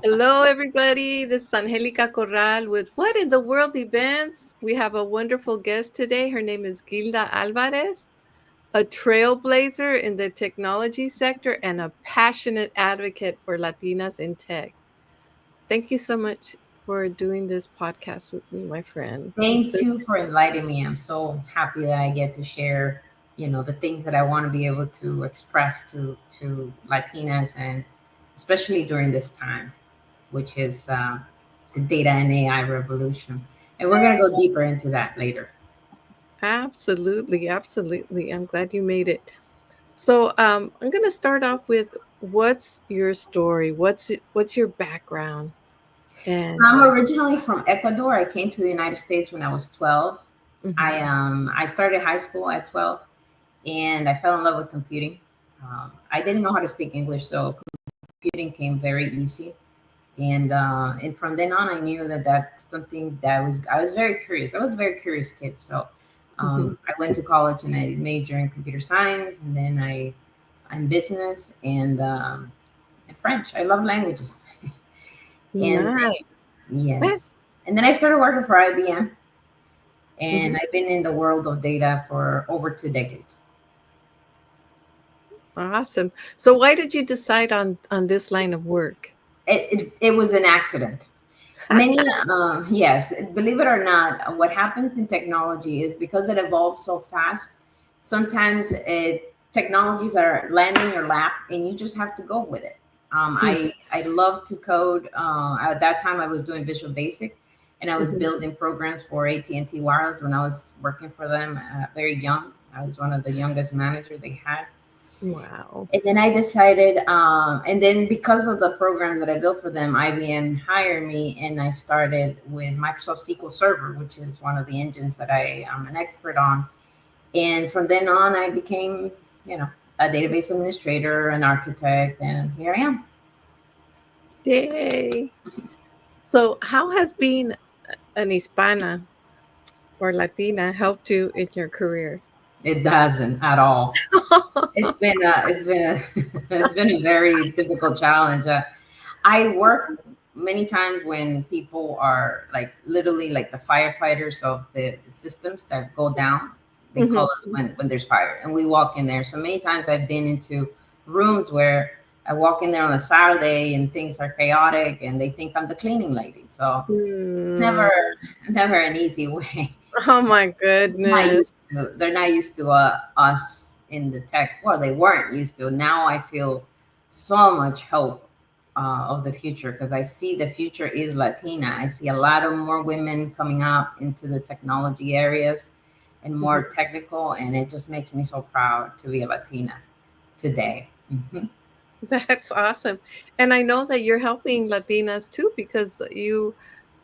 Hello, everybody. This is Angelica Corral with What in the World Events. We have a wonderful guest today. Her name is Gilda Alvarez, a trailblazer in the technology sector and a passionate advocate for Latinas in tech. Thank you so much for doing this podcast with me, my friend. It's Thank you for inviting me. I'm so happy that I get to share, the things that I want to be able to express to Latinas, and especially during this time, which is the data and AI revolution. And we're gonna go deeper into that later. absolutely, absolutely. I'm glad you made it. So I'm going to start off with what's your story? What's your background? And I'm originally from Ecuador. I came to the United States when I was 12. mhm. I started high school at 12, and I fell in love with computing. I didn't know how to speak English, so computing came very easy. And from then on, I knew that that's something that I was very curious. I was a very curious kid. So Mhm. I went to college and I majored in computer science, and then I'm business and French. I love languages. And Nice. yes, and then I started working for IBM, and Mhm. I've been in the world of data for over 2 decades. Awesome. So why did you decide on this line of work? It was an accident. Many, yes, believe it or not, what happens in technology is because it evolves so fast. Sometimes technologies are land in your lap, and you just have to go with it. Hmm. I love to code. At that time, I was doing Visual Basic, and I was Mhm. building programs for AT&T Wireless when I was working for them. Very young, I was one of the youngest managers they had. Wow. And then I decided, and then because of the program that I built for them, IBM hired me, and I started with Microsoft SQL Server, which is one of the engines that I am an expert on. And from then on, I became, you know, a database administrator, an architect, and here I am. Yay. So how has being an Hispana or Latina helped you in your career? It doesn't at all. It's been a very difficult challenge. I work many times when people are like literally like the firefighters of the systems that go down. They call Mhm. us when there's fire, and we walk in there. So many times I've been into rooms where I walk in there on a Saturday and things are chaotic, and they think I'm the cleaning lady. So it's Mm. never an easy way. Oh my Not goodness. used to. They're not used to us in the tech. Well, they weren't used to. Now I feel so much hope of the future because I see the future is Latina. I see a lot of more women coming up into the technology areas and Mhm. more technical, and it just makes me so proud to be a Latina today. That's awesome. And I know that you're helping Latinas too because you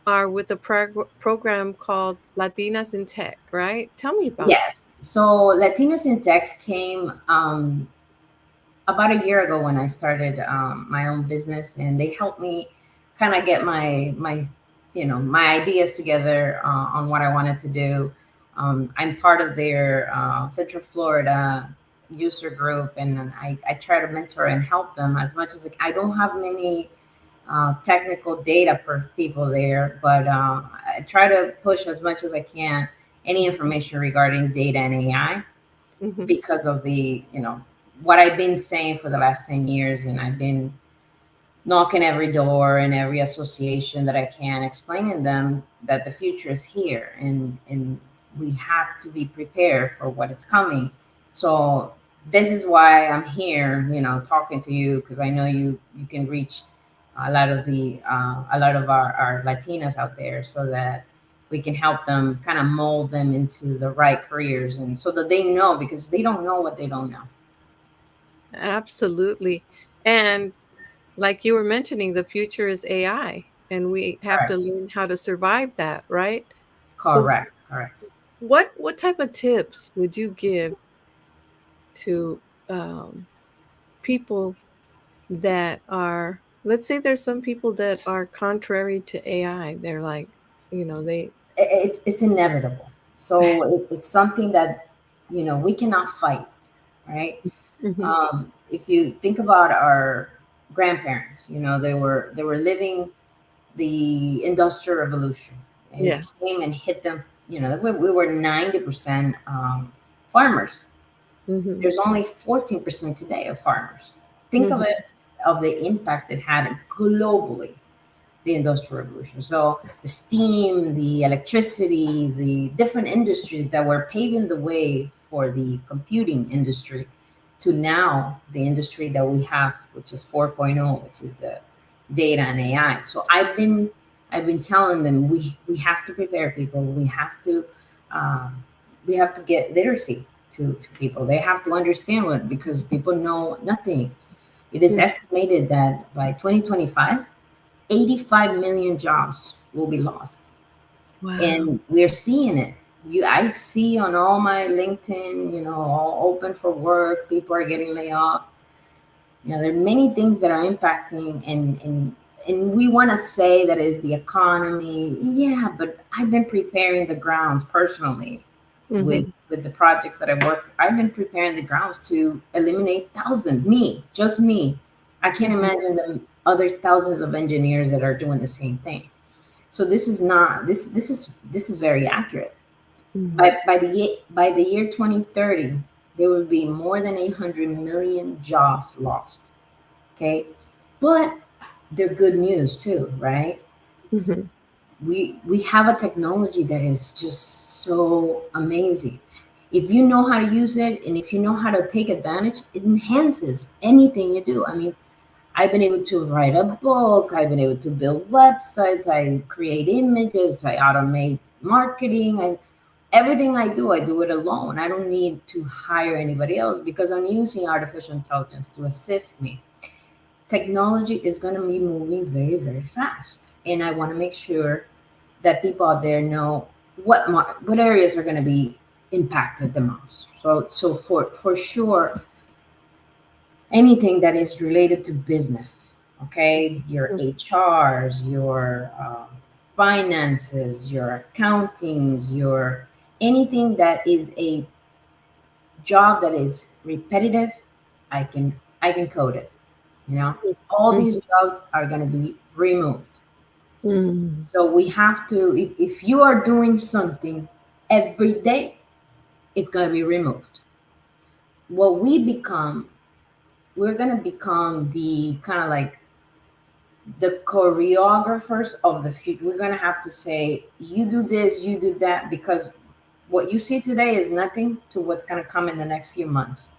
are with a program called Latinas in Tech, right? Tell me about. Yes. So Latinas in Tech came about a year ago when I started my own business, and they helped me kind of get my ideas together on what I wanted to do. I'm part of their Central Florida user group, and I try to mentor and help them as much as I don't have many technical data for people there, but I try to push as much as I can any information regarding data and AI Mhm. because of the what I've been saying for the last 10 years, and I've been knocking every door and every association that I can, explaining them that the future is here, and we have to be prepared for what is coming. So this is why I'm here, talking to you, because I know you can reach a lot of our Latinas out there, so that we can help them kind of mold them into the right careers, and so that they know, because they don't know what they don't know. Absolutely. And like you were mentioning, the future is AI, and we have to Correct. learn how to survive that, right? So Correct. what type of tips would you give to people that are, let's say there's some people that are contrary to AI. They're like, they It's inevitable. So it's something that we cannot fight, right? Mhm. If you think about our grandparents. They were living the industrial revolution, and it Yes. came and hit them. We were 90% farmers. Mhm. There's only 14% today of farmers. Think of Mhm. it, of the impact it had globally, the industrial revolution. So the steam, the electricity, the different industries that were paving the way for the computing industry, to now the industry that we have, which is 4.0, which is the data and AI. So I've been telling them, we have to prepare people. Um, we have to get literacy to people. They have to understand what, because people know nothing. It is Mhm. estimated that by 2025, 85 million jobs will be lost. Wow. And we're seeing it. I see on all my LinkedIn, all open for work, people are getting laid off. There are many things that are impacting, and we want to say that is the economy. Yeah, but I've been preparing the grounds personally with Mhm. with the projects that I worked. I've been preparing the grounds to eliminate thousands. Just me. I can't Mhm. imagine the other thousands of engineers that are doing the same thing. So this is not this is very accurate. Mhm. By the year 2030, there will be more than 800 million jobs lost. Okay, but they're good news too, right? Mhm. We have a technology that is just so amazing. If you know how to use it, and if you know how to take advantage, it enhances anything you do. I mean, I've been able to write a book, I've been able to build websites, I create images, I automate marketing, and everything I do it alone. I don't need to hire anybody else because I'm using artificial intelligence to assist me. Technology is going to be moving very, very fast, and I want to make sure that people out there know what areas are going to be impacted the most. So for sure, anything that is related to business, okay, your Mhm. HRs, your finances, your accountings, your anything that is a job that is repetitive, I can code it. You know, all these Mhm. jobs are going to be removed. Mhm. So we have to, if you are doing something every day, it's going to be removed. What we're going to become the kind of like the choreographers of the future. We're going to have to say, you do this, you do that, because what you see today is nothing to what's going to come in the next few months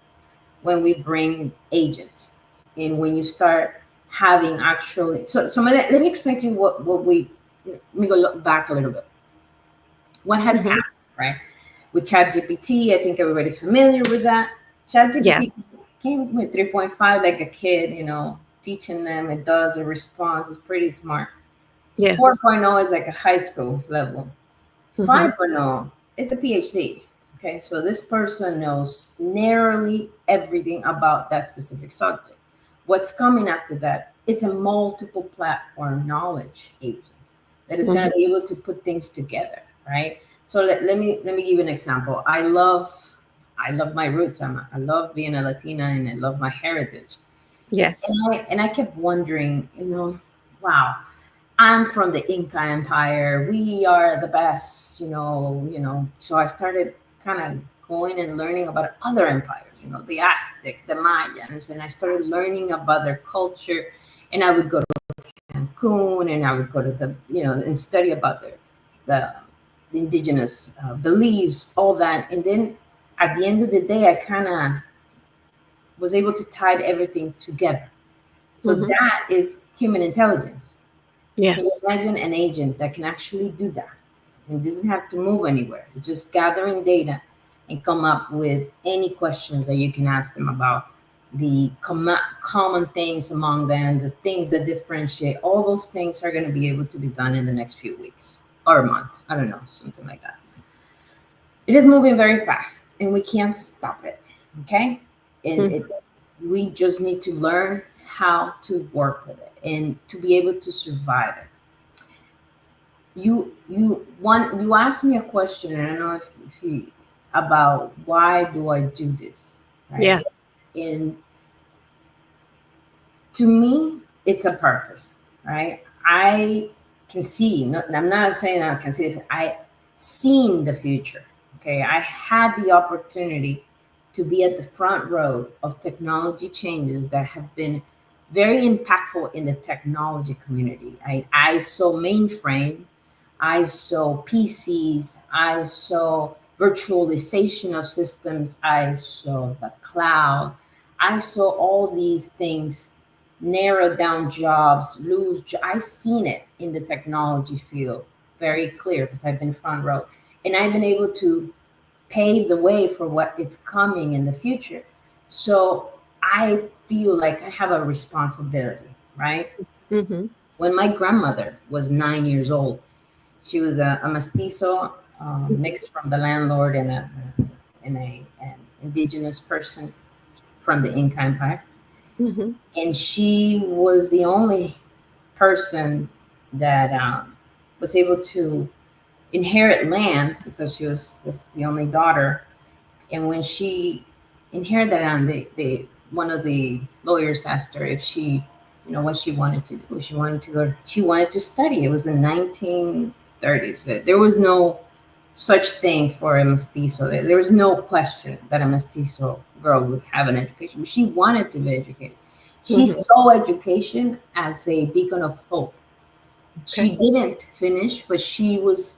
when we bring agents and when you start having actually. So let me explain to you let me go look back a little bit. What has Mhm. happened, right? With ChatGPT, I think everybody's familiar with that. ChatGPT Yes. came with 3.5 like a kid, teaching them. It does, it responds, it's pretty smart. Yes. 4.0 is like a high school level. Mhm. 5.0, it's a PhD. Okay, so this person knows narrowly everything about that specific subject. What's coming after that? It's a multiple platform knowledge agent that is going Mhm. to be able to put things together, right? So let me give you an example. I love my roots. I love being a Latina, and I love my heritage. Yes. And I kept wondering, wow, I'm from the Inca Empire. We are the best, So I started kind of going and learning about other empires, the Aztecs, the Mayans, and I started learning about their culture. And I would go to Cancun, and I would go to and study about the indigenous beliefs, all that. And then at the end of the day, I kind of was able to tie everything together. So Mhm. that is human intelligence. Can you Yes. imagine an agent that can actually do that and doesn't have to move anywhere? It's just gathering data and come up with any questions that you can ask them about the common things among them, the things that differentiate. All those things are going to be able to be done in the next few weeks or a month. I don't know, something like that. It is moving very fast, and we can't stop it. Okay, and Mhm. we just need to learn how to work with it and to be able to survive it. You asked me a question, and I don't know if you about why do I do this, right? Yes. And To me, it's a purpose, right? I can see, no, I'm not saying I can see it, I seen the future. Okay. I had the opportunity to be at the front row of technology changes that have been very impactful in the technology community. I saw mainframe, I saw PCs, I saw virtualization of systems, I saw the cloud, I saw all these things narrow down jobs, I've seen it in the technology field very clear because I've been front row. And I've been able to pave the way for what it's coming in the future. So I feel like I have a responsibility, right? Mm-hmm. When my grandmother was 9 years old, she was a mestizo, mixed from the landlord and an indigenous person from the Inca Empire. Mm-hmm. And she was the only person that was able to inherit land because she was the only daughter. And when she inherited that land, one of the lawyers asked her if she, what she wanted to do. She wanted to study. It was the 1930s. There was no such thing for a mestizo. There was no question that a mestizo girl would have an education. But she wanted to be educated. She Mm-hmm. saw education as a beacon of hope. Okay. She didn't finish, but she was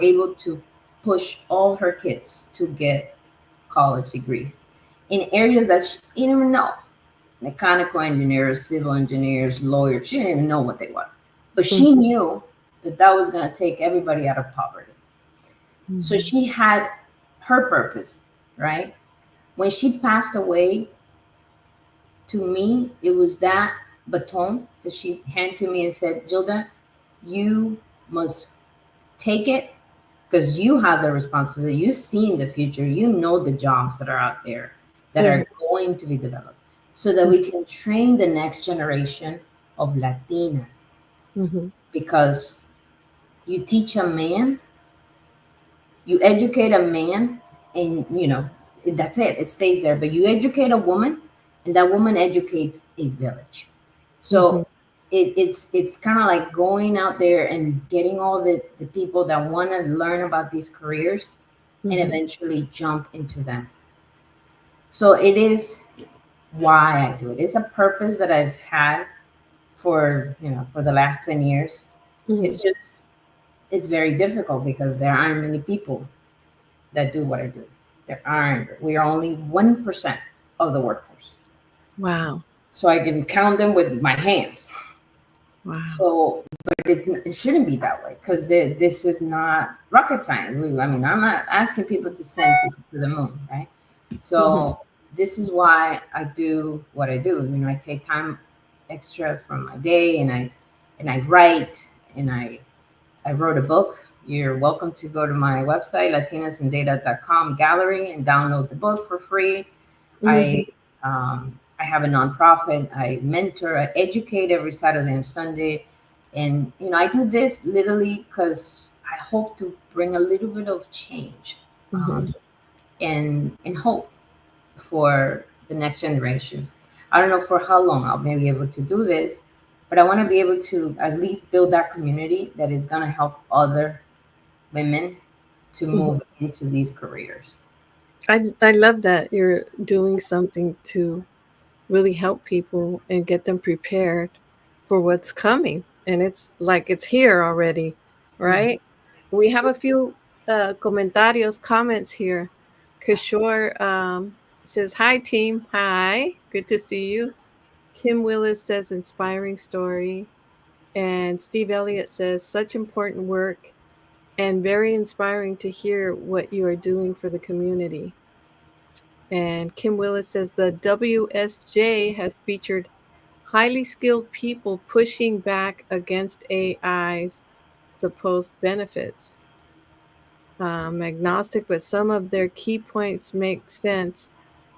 able to push all her kids to get college degrees in areas that she didn't even know: mechanical engineers, civil engineers, lawyers. She didn't even know what they were, but she Mm-hmm. knew that that was going to take everybody out of poverty. So Mm-hmm. she had her purpose, right? When she passed away, to me, it was that baton that she handed to me and said, Gilda, you must take it because you have the responsibility. You've seen the future. You know the jobs that are out there that Mm-hmm. are going to be developed so that we can train the next generation of Latinas. Mm-hmm. Because you teach a man, you educate a man, and that's it. It stays there. But you educate a woman, and that woman educates a village. Mm-hmm. So it's kind of like going out there and getting all the people that want to learn about these careers and Mm-hmm. eventually jump into them. So it is why I do it. It's a purpose that I've had for the last 10 years. Mm-hmm. It's just it's very difficult because there aren't many people that do what I do. There aren't. We are only 1% of the workforce. Wow. So I can count them with my hands. Wow. So, but it shouldn't be that way because this is not rocket science. I mean, I'm not asking people to send people to the moon, right? Mm-hmm. So this is why I do what I do. I take time extra from my day, and I write, and I wrote a book. You're welcome to go to my website, latinasindata.com gallery, and download the book for free. Mm-hmm. I have a nonprofit. I mentor, I educate every Saturday and Sunday, and I do this literally because I hope to bring a little bit of change, Mm-hmm. and hope for the next generations. I don't know for how long I'll be able to do this, but I want to be able to at least build that community that is going to help other women to Mm-hmm. move into these careers. I love that you're doing something to really help people and get them prepared for what's coming. And it's like it's here already, Mhm. right? We have a few comments here. Kishore says, Hi, team. Hi. Good to see you. Kim Willis says, Inspiring story. And Steve Elliott says, Such important work and very inspiring to hear what you are doing for the community. And Kim Willis says the WSJ has featured highly skilled people pushing back against AI's supposed benefits. Agnostic, but some of their key points make sense.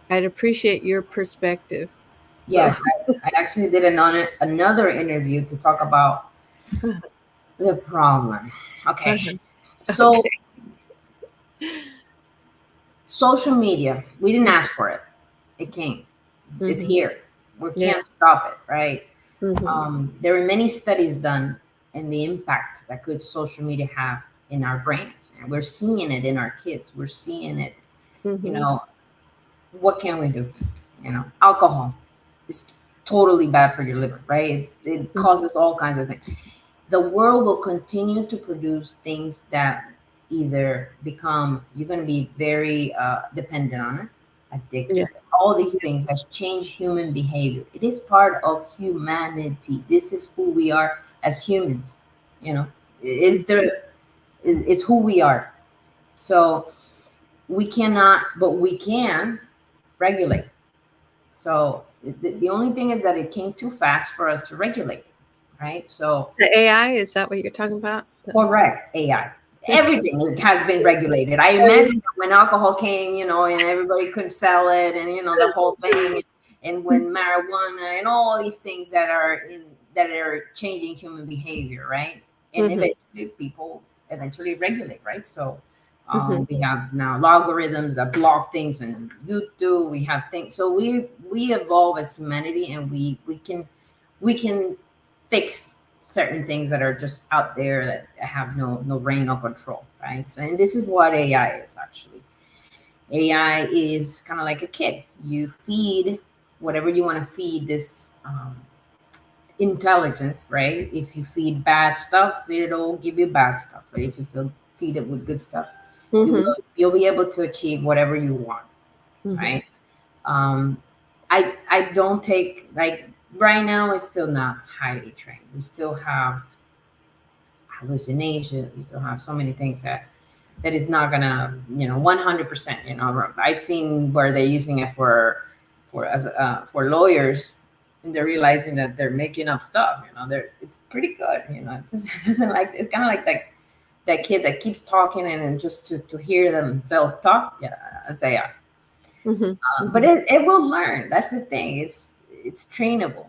I'd appreciate your perspective. So, Yes, I actually did another interview to talk about the problem. Okay, so okay. social media, we didn't ask for it. It came. It's Hmm. here. We can't Yes. stop it, right? Mm-hmm. There are many studies done in the impact that could social media have in our brains, and we're seeing it in our kids. We're seeing it. You Mm-hmm. know, what can we do? Alcohol is totally bad for your liver, right? It causes all kinds of things. The world will continue to produce things that either become, you're going to be very dependent on it, addicted. Yes. All these things has changed human behavior. It is part of humanity. This is who we are as humans. You know, it's it's who we are. So we cannot, but we can regulate. So the only thing is that it came too fast for us to regulate, right? So The AI, is that what you're talking about? correct, AI. Okay. Everything has been regulated. I imagine that when alcohol came, and everybody couldn't sell it, and the whole thing, and when marijuana and all these things that are changing human behavior, right? And Mm-hmm. eventually people eventually regulate, right? So Mm-hmm. we have now algorithms that block things and YouTube. We have things. So we evolve as humanity, and we can fix certain things that are just out there that have no reign or control, right? So, and this is what AI is actually. AI is kind of like a kid. You feed whatever you want to feed this intelligence, right? If you feed bad stuff, it'll give you bad stuff. But if you feed it with good stuff, Mm-hmm. you'll be able to achieve whatever you want, Mm-hmm. right? Um, I don't take, like, right now it's still not highly trained. We still have hallucination. We still have so many things that is not gonna 100%. I've seen where they're using it for lawyers, and they're realizing that they're making up stuff. It's pretty good. It just doesn't, like, it's kind of like that kid that keeps talking, and then just to hear themselves talk. Yeah, I'd say yeah. Mm-hmm. But Mm-hmm. it will learn. That's the thing. It's trainable,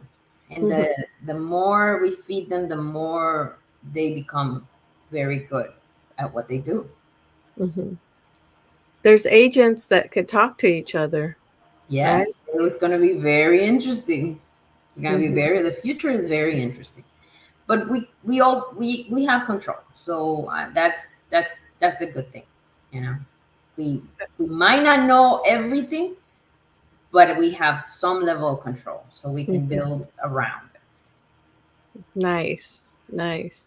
and Mm-hmm. the more we feed them, the more they become very good at what they do. Mm-hmm. There's agents that could talk to each other, right? Yes, it was going to be very interesting. It's going to be Mm-hmm. very. The future is very interesting. But we have control, so that's the good thing. You know, we we might not know everything, but we have some level of control, so we can Mm-hmm. build around it. Nice. Nice.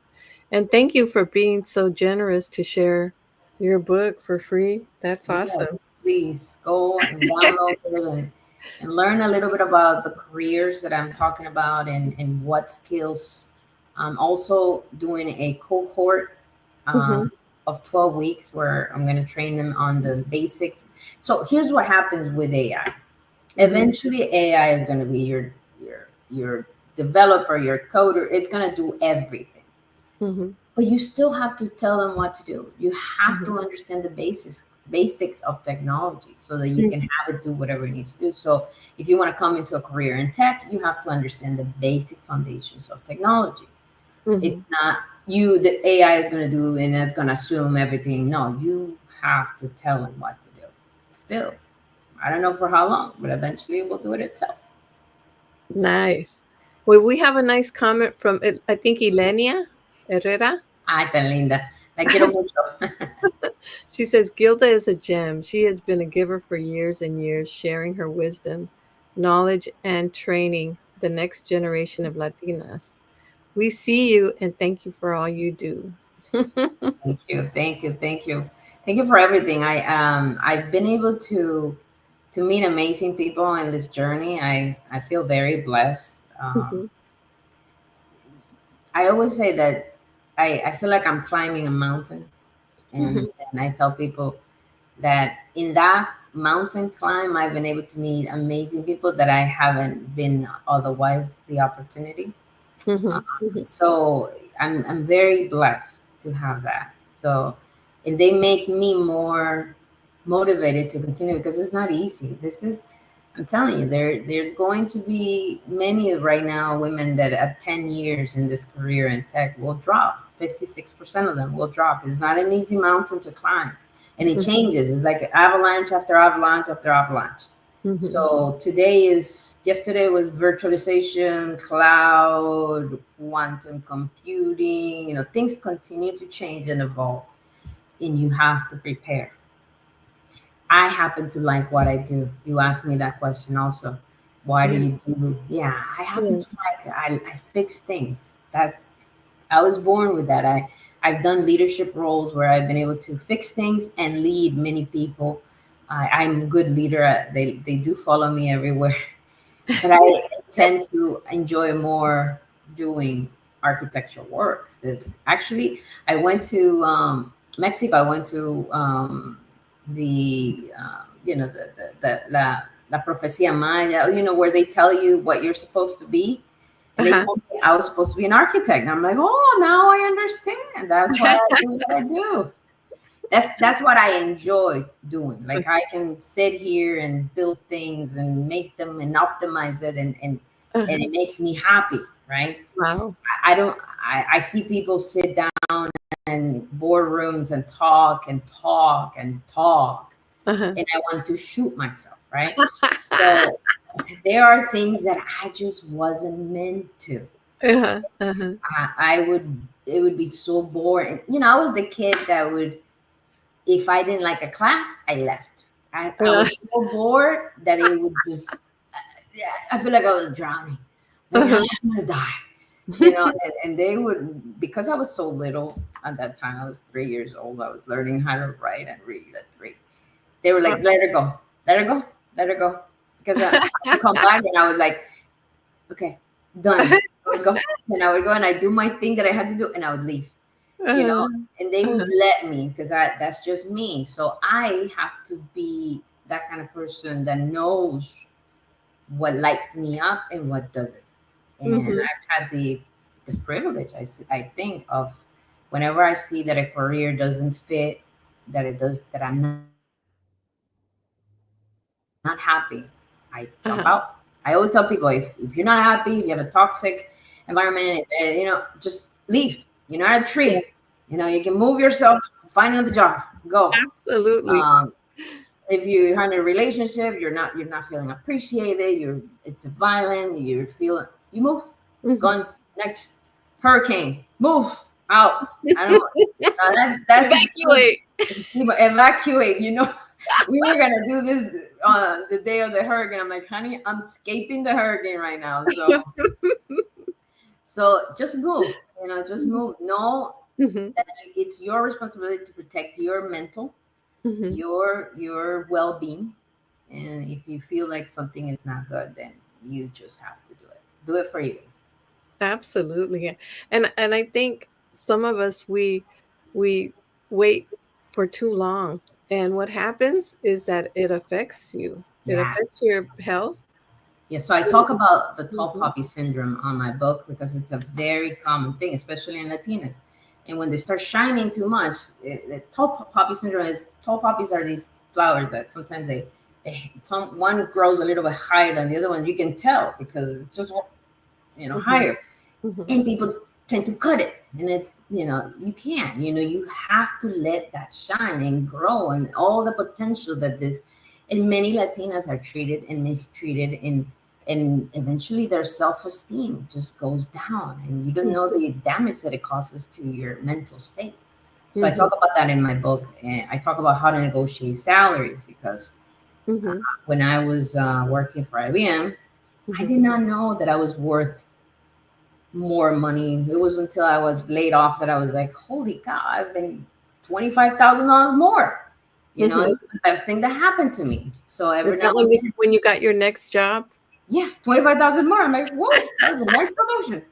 And thank you for being so generous to share your book for free. That's Yes, awesome. please go and download it, and learn a little bit about the careers that I'm talking about, and what skills. I'm also doing a cohort Mm-hmm. of 12 weeks where I'm going to train them on the basic. So here's what happens with AI. Mm-hmm. Eventually, AI is going to be your developer, your coder. It's going to do everything, Mm-hmm. but you still have to tell them what to do. You have Mm-hmm. to understand the basics of technology so that you can Mm-hmm. have it do whatever it needs to do. So if you want to come into a career in tech, you have to understand the basic foundations of technology. Mm-hmm. It's not you the AI is going to do and it's going to assume everything. No, you have to tell them what to do. Still, I don't know for how long, but eventually it will do it itself. Nice. Well, we have a nice comment from, I think, Ilenia Herrera. Ay, tan linda. La quiero mucho. She says, Gilda is a gem. She has been a giver for years and years, sharing her wisdom, knowledge, and training the next generation of Latinas. We see you and thank you for all you do. Thank you, thank you, thank you, thank you for everything. I've been able to meet amazing people in this journey. I feel very blessed. Mhm, I always say that I feel like I'm climbing a mountain, and mhm, and I tell people that in that mountain climb, I've been able to meet amazing people that I haven't been otherwise the opportunity. mhm, mhm, So I'm very blessed to have that. So, and they make me more motivated to continue because it's not easy. I'm telling you, there's going to be many right now women that at 10 years in this career in tech will drop. 56% of them will drop. It's not an easy mountain to climb, and it mhm, changes. It's like avalanche after avalanche after avalanche. Mhm. So yesterday was virtualization, cloud, quantum computing. Things continue to change and evolve, and you have to prepare. I happen to like what I do. You asked me that question also. Why do Yeah. you do? Yeah, I happen Yeah. to like it. I fix things. I was born with that. I've done leadership roles where I've been able to fix things and lead many people. I'm a good leader. They do follow me everywhere, but I tend to enjoy more doing architectural work. Actually, I went to Mexico. I went to la profecía maya. Where they tell you what you're supposed to be, and they Uh-huh. told me I was supposed to be an architect. And I'm like, oh, now I understand. That's why I do what I do. That's what I enjoy doing. Like I can sit here and build things and make them and optimize it, and Uh-huh. it makes me happy, right? Wow. I don't I see people sit down in boardrooms and talk and talk and talk, Uh-huh. and I want to shoot myself, right? So there are things that I just wasn't meant to. Uh-huh. Uh-huh. I would It would be so boring. I was the kid that would, if I didn't like a class, I left. I Uh, was so bored that it would just, yeah, I feel like I was drowning. Like, uh-huh. I'm gonna die. And they would, because I was so little at that time, I was 3 years old. I was learning how to write and read at 3. They were like, let her go, let her go, let her go. Because I would come back and I was like, okay, done. I would go. And I would go and I do my thing that I had to do and I would leave, you know, Uh-huh. and they would Uh-huh. let me because that's just me. So I have to be that kind of person that knows what lights me up and what doesn't. And Mhm. I've had the privilege, I think, of whenever I see that a career doesn't fit, that I'm not happy, I jump out. I always tell people if you're not happy, if you have a toxic environment, just leave. You're not a tree. You can move Yes, yourself, find another job, go. Um, absolutely. if you're in a relationship, you're not feeling appreciated. It's violent. You feel you move. Mhm. Gone next hurricane. Move out. I don't. That's Evacuate. evacuate. We were gonna do this on the day of the hurricane. I'm like, honey, I'm escaping the hurricane right now. So just move. Just move. Know Mhm. that it's your responsibility to protect your mental, Mhm. your well-being, and if you feel like something is not good, then you just have to do it for you. Absolutely, yeah. And I think some of us, we wait for too long, and what happens is that it affects you. It Yeah. affects your health. Yeah, so I talk about the tall Mhm. poppy syndrome on my book because it's a very common thing, especially in Latinas. And when they start shining too much, the poppy syndrome is, tall poppies are these flowers that sometimes one grows a little bit higher than the other one. You can tell because it's just Mhm. higher, Mhm. and people tend to cut it, and it's you can't, you have to let that shine and grow and all the potential that this, and many Latinas are treated and mistreated, and eventually their self-esteem just goes down, and you don't know Mhm. the damage that it causes to your mental state. So I Mhm. talk about that in my book, and I talk about how to negotiate salaries because Mhm. when I was working for IBM, I Mhm. did not know that I was worth more money. It was until I was laid off that I was like, holy cow, I've been $25,000 more. It Mhm. was the best thing that happened to me. So every Is now that and then, when you got your next job? yeah, 25,000 more. I'm like, whoa, that was a nice promotion.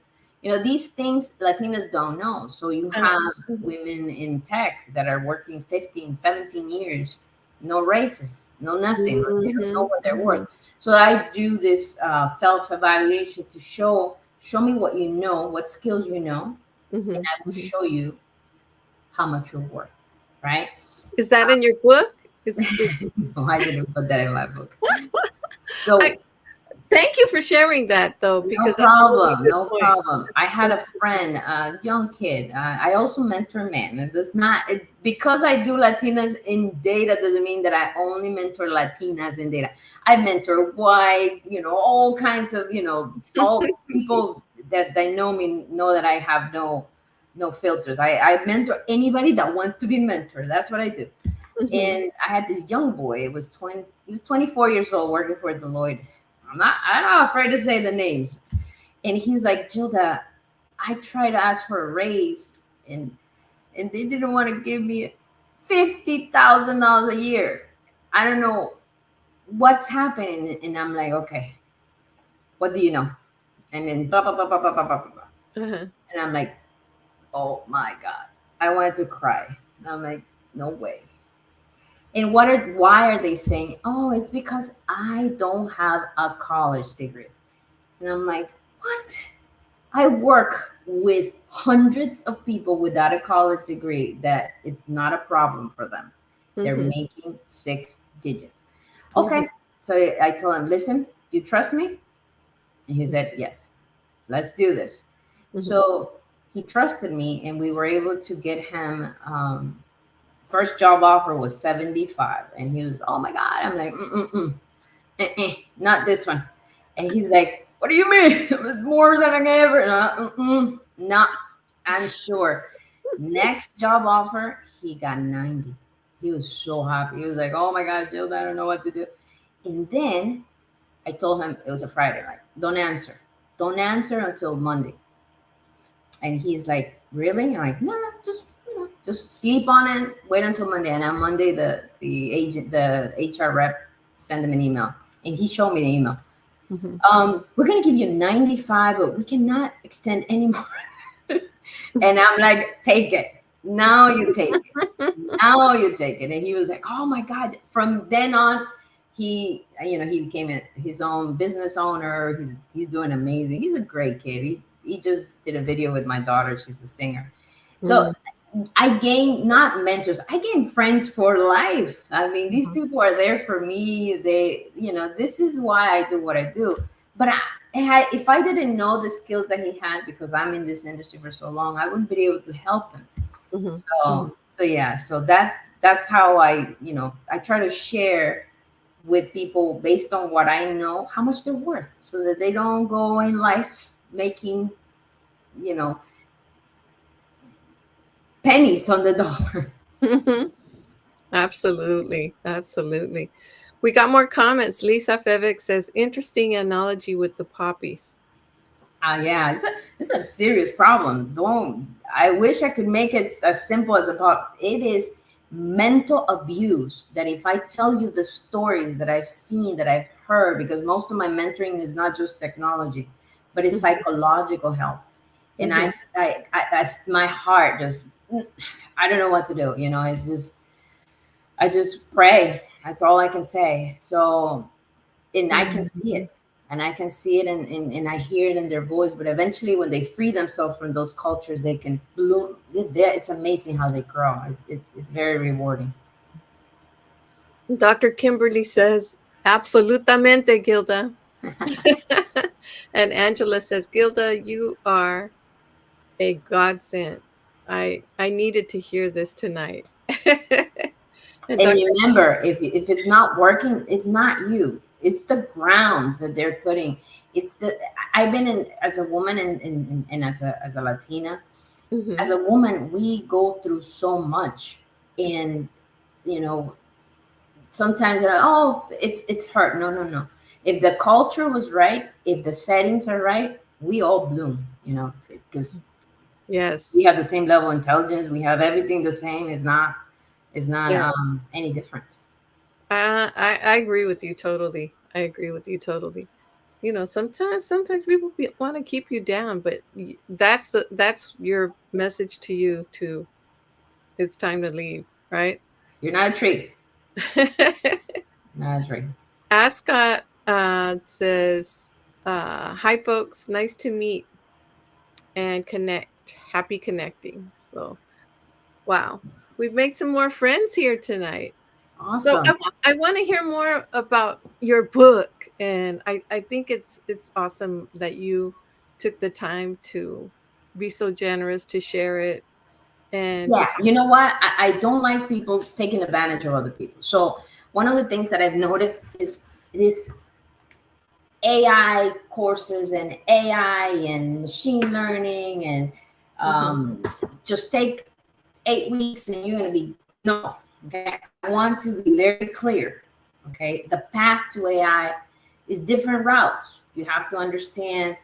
These things Latinas don't know. So you have Mhm. women in tech that are working 15, 17 years, no raises, no nothing. They don't know Mhm. what they're worth. Mhm. So I do this self-evaluation to show me what you know, what skills you know, and Mhm. I will Mhm. show you how much you're worth, right? Is that in your book? Is No, I didn't put that in my book. I So Thank you for sharing that, though, No because that's a really problem. good No point. problem. I had a friend, a young kid. I also mentor men. It does not, because I do Latinas in data doesn't mean that I only mentor Latinas in data. I mentor white, all kinds of, all people that they know me know that I have no filters. I mentor anybody that wants to be mentored. That's what I do. Mhm. And I had this young boy. He was 24 years old, working for Deloitte. I'm not afraid to say the names. And he's like, Gilda, I tried to ask for a raise, and they didn't want to give me $50,000 a year. I don't know what's happening. And I'm like, okay, what do you know? And then blah blah blah blah blah blah blah blah. Uh-huh. And I'm like, oh my God. I wanted to cry. And I'm like, no way. And why are they saying, oh, it's because I don't have a college degree? And I'm like, what? I work with hundreds of people without a college degree that it's not a problem for them. They're Mhm. making six digits. Mhm. Okay. So I told him, listen, you trust me? And he said, yes, let's do this. Mhm. So he trusted me, and we were able to get him. First job offer was 75. And he was, oh my God. I'm like, mm-mm-mm. Not this one. And he's like, what do you mean? It was more than I ever. No, I'm sure. Next job offer, he got 90. He was so happy. He was like, oh my God, Jill, I don't know what to do. And then I told him it was a Friday, like, don't answer. Don't answer until Monday. And he's like, really? I'm like, no, just sleep on it, wait until Monday. And on Monday, the HR rep sent him an email, and he showed me the email. Mhm. We're gonna give you 95, but we cannot extend anymore. And I'm like, take it. Now you take it. Now you take it. And he was like, oh my God. From then on, he became his own business owner. He's doing amazing. He's a great kid. He just did a video with my daughter. She's a singer. So Mm. I gain not mentors, I gain friends for life. I mean, these Mhm. people are there for me. This is why I do what I do. But if I didn't know the skills that he had, because I'm in this industry for so long, I wouldn't be able to help him. Mhm. Mhm. So yeah, so that's how I try to share with people based on what I know, how much they're worth, so that they don't go in life making, you know, pennies on the dollar. Mhm. Absolutely. Absolutely. We got more comments. Lisa Fevic says, interesting analogy with the poppies. Yeah, it's a serious problem. Don't I wish I could make it as simple as a pop. It is mental abuse that if I tell you the stories that I've seen, that I've heard, because most of my mentoring is not just technology, but it's Mhm. psychological help. And Mhm. my heart just, I don't know what to do. It's just, I just pray. That's all I can say. So, and I can see Mhm. it, and I can see it, and I hear it in their voice. But eventually, when they free themselves from those cultures, they can bloom. It's amazing how they grow. It's very rewarding. Dr. Kimberly says, absolutamente, Gilda. And Angela says, Gilda, you are a godsend. I needed to hear this tonight. And And Dr. remember, if it's not working, it's not you. It's the grounds that they're putting. It's the I've been in as a woman, and as a Latina, as Mhm. a woman, we go through so much, and you know sometimes they're like, oh, it's hurt. No, no, no. If the culture was right, if the settings are right, we all bloom. Because we Yes. have the same level of intelligence, we have everything the same. It's not Yeah. any different. I agree with you totally. I agree with you totally. Sometimes people want to keep you down, but that's your message to you to it's time to leave, right? You're not a tree. Not a tree. Ascot says, "Hi, folks. Nice to meet and connect. Happy connecting." So, wow, we've made some more friends here tonight. So Awesome. I want to hear more about your book, and I think it's awesome that you took the time to be so generous to share it and to Yeah, talk. you know what? I don't like people taking advantage of other people. So one of the things that I've noticed is this AI courses and AI and machine learning and Mhm, just take 8 weeks and you're going to be no. Okay, I want to be very clear. Okay, the path to AI is different routes. You have to understand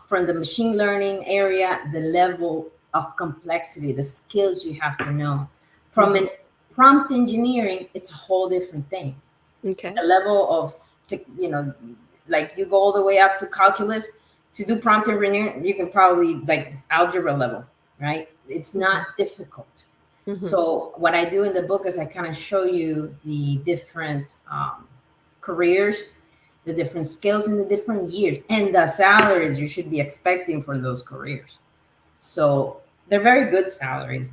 from the machine learning area the level of complexity, the skills you have to know. From mhm. an prompt engineering, it's a whole different thing. Okay. The level of like you go all the way up to calculus to do prompt engineering. You can probably like algebra level, right? It's Mhm, not difficult. mhm, So what I do in the book is I kind of show you the different careers, the different skills in the different years, and the salaries you should be expecting for those careers. So they're very good salaries.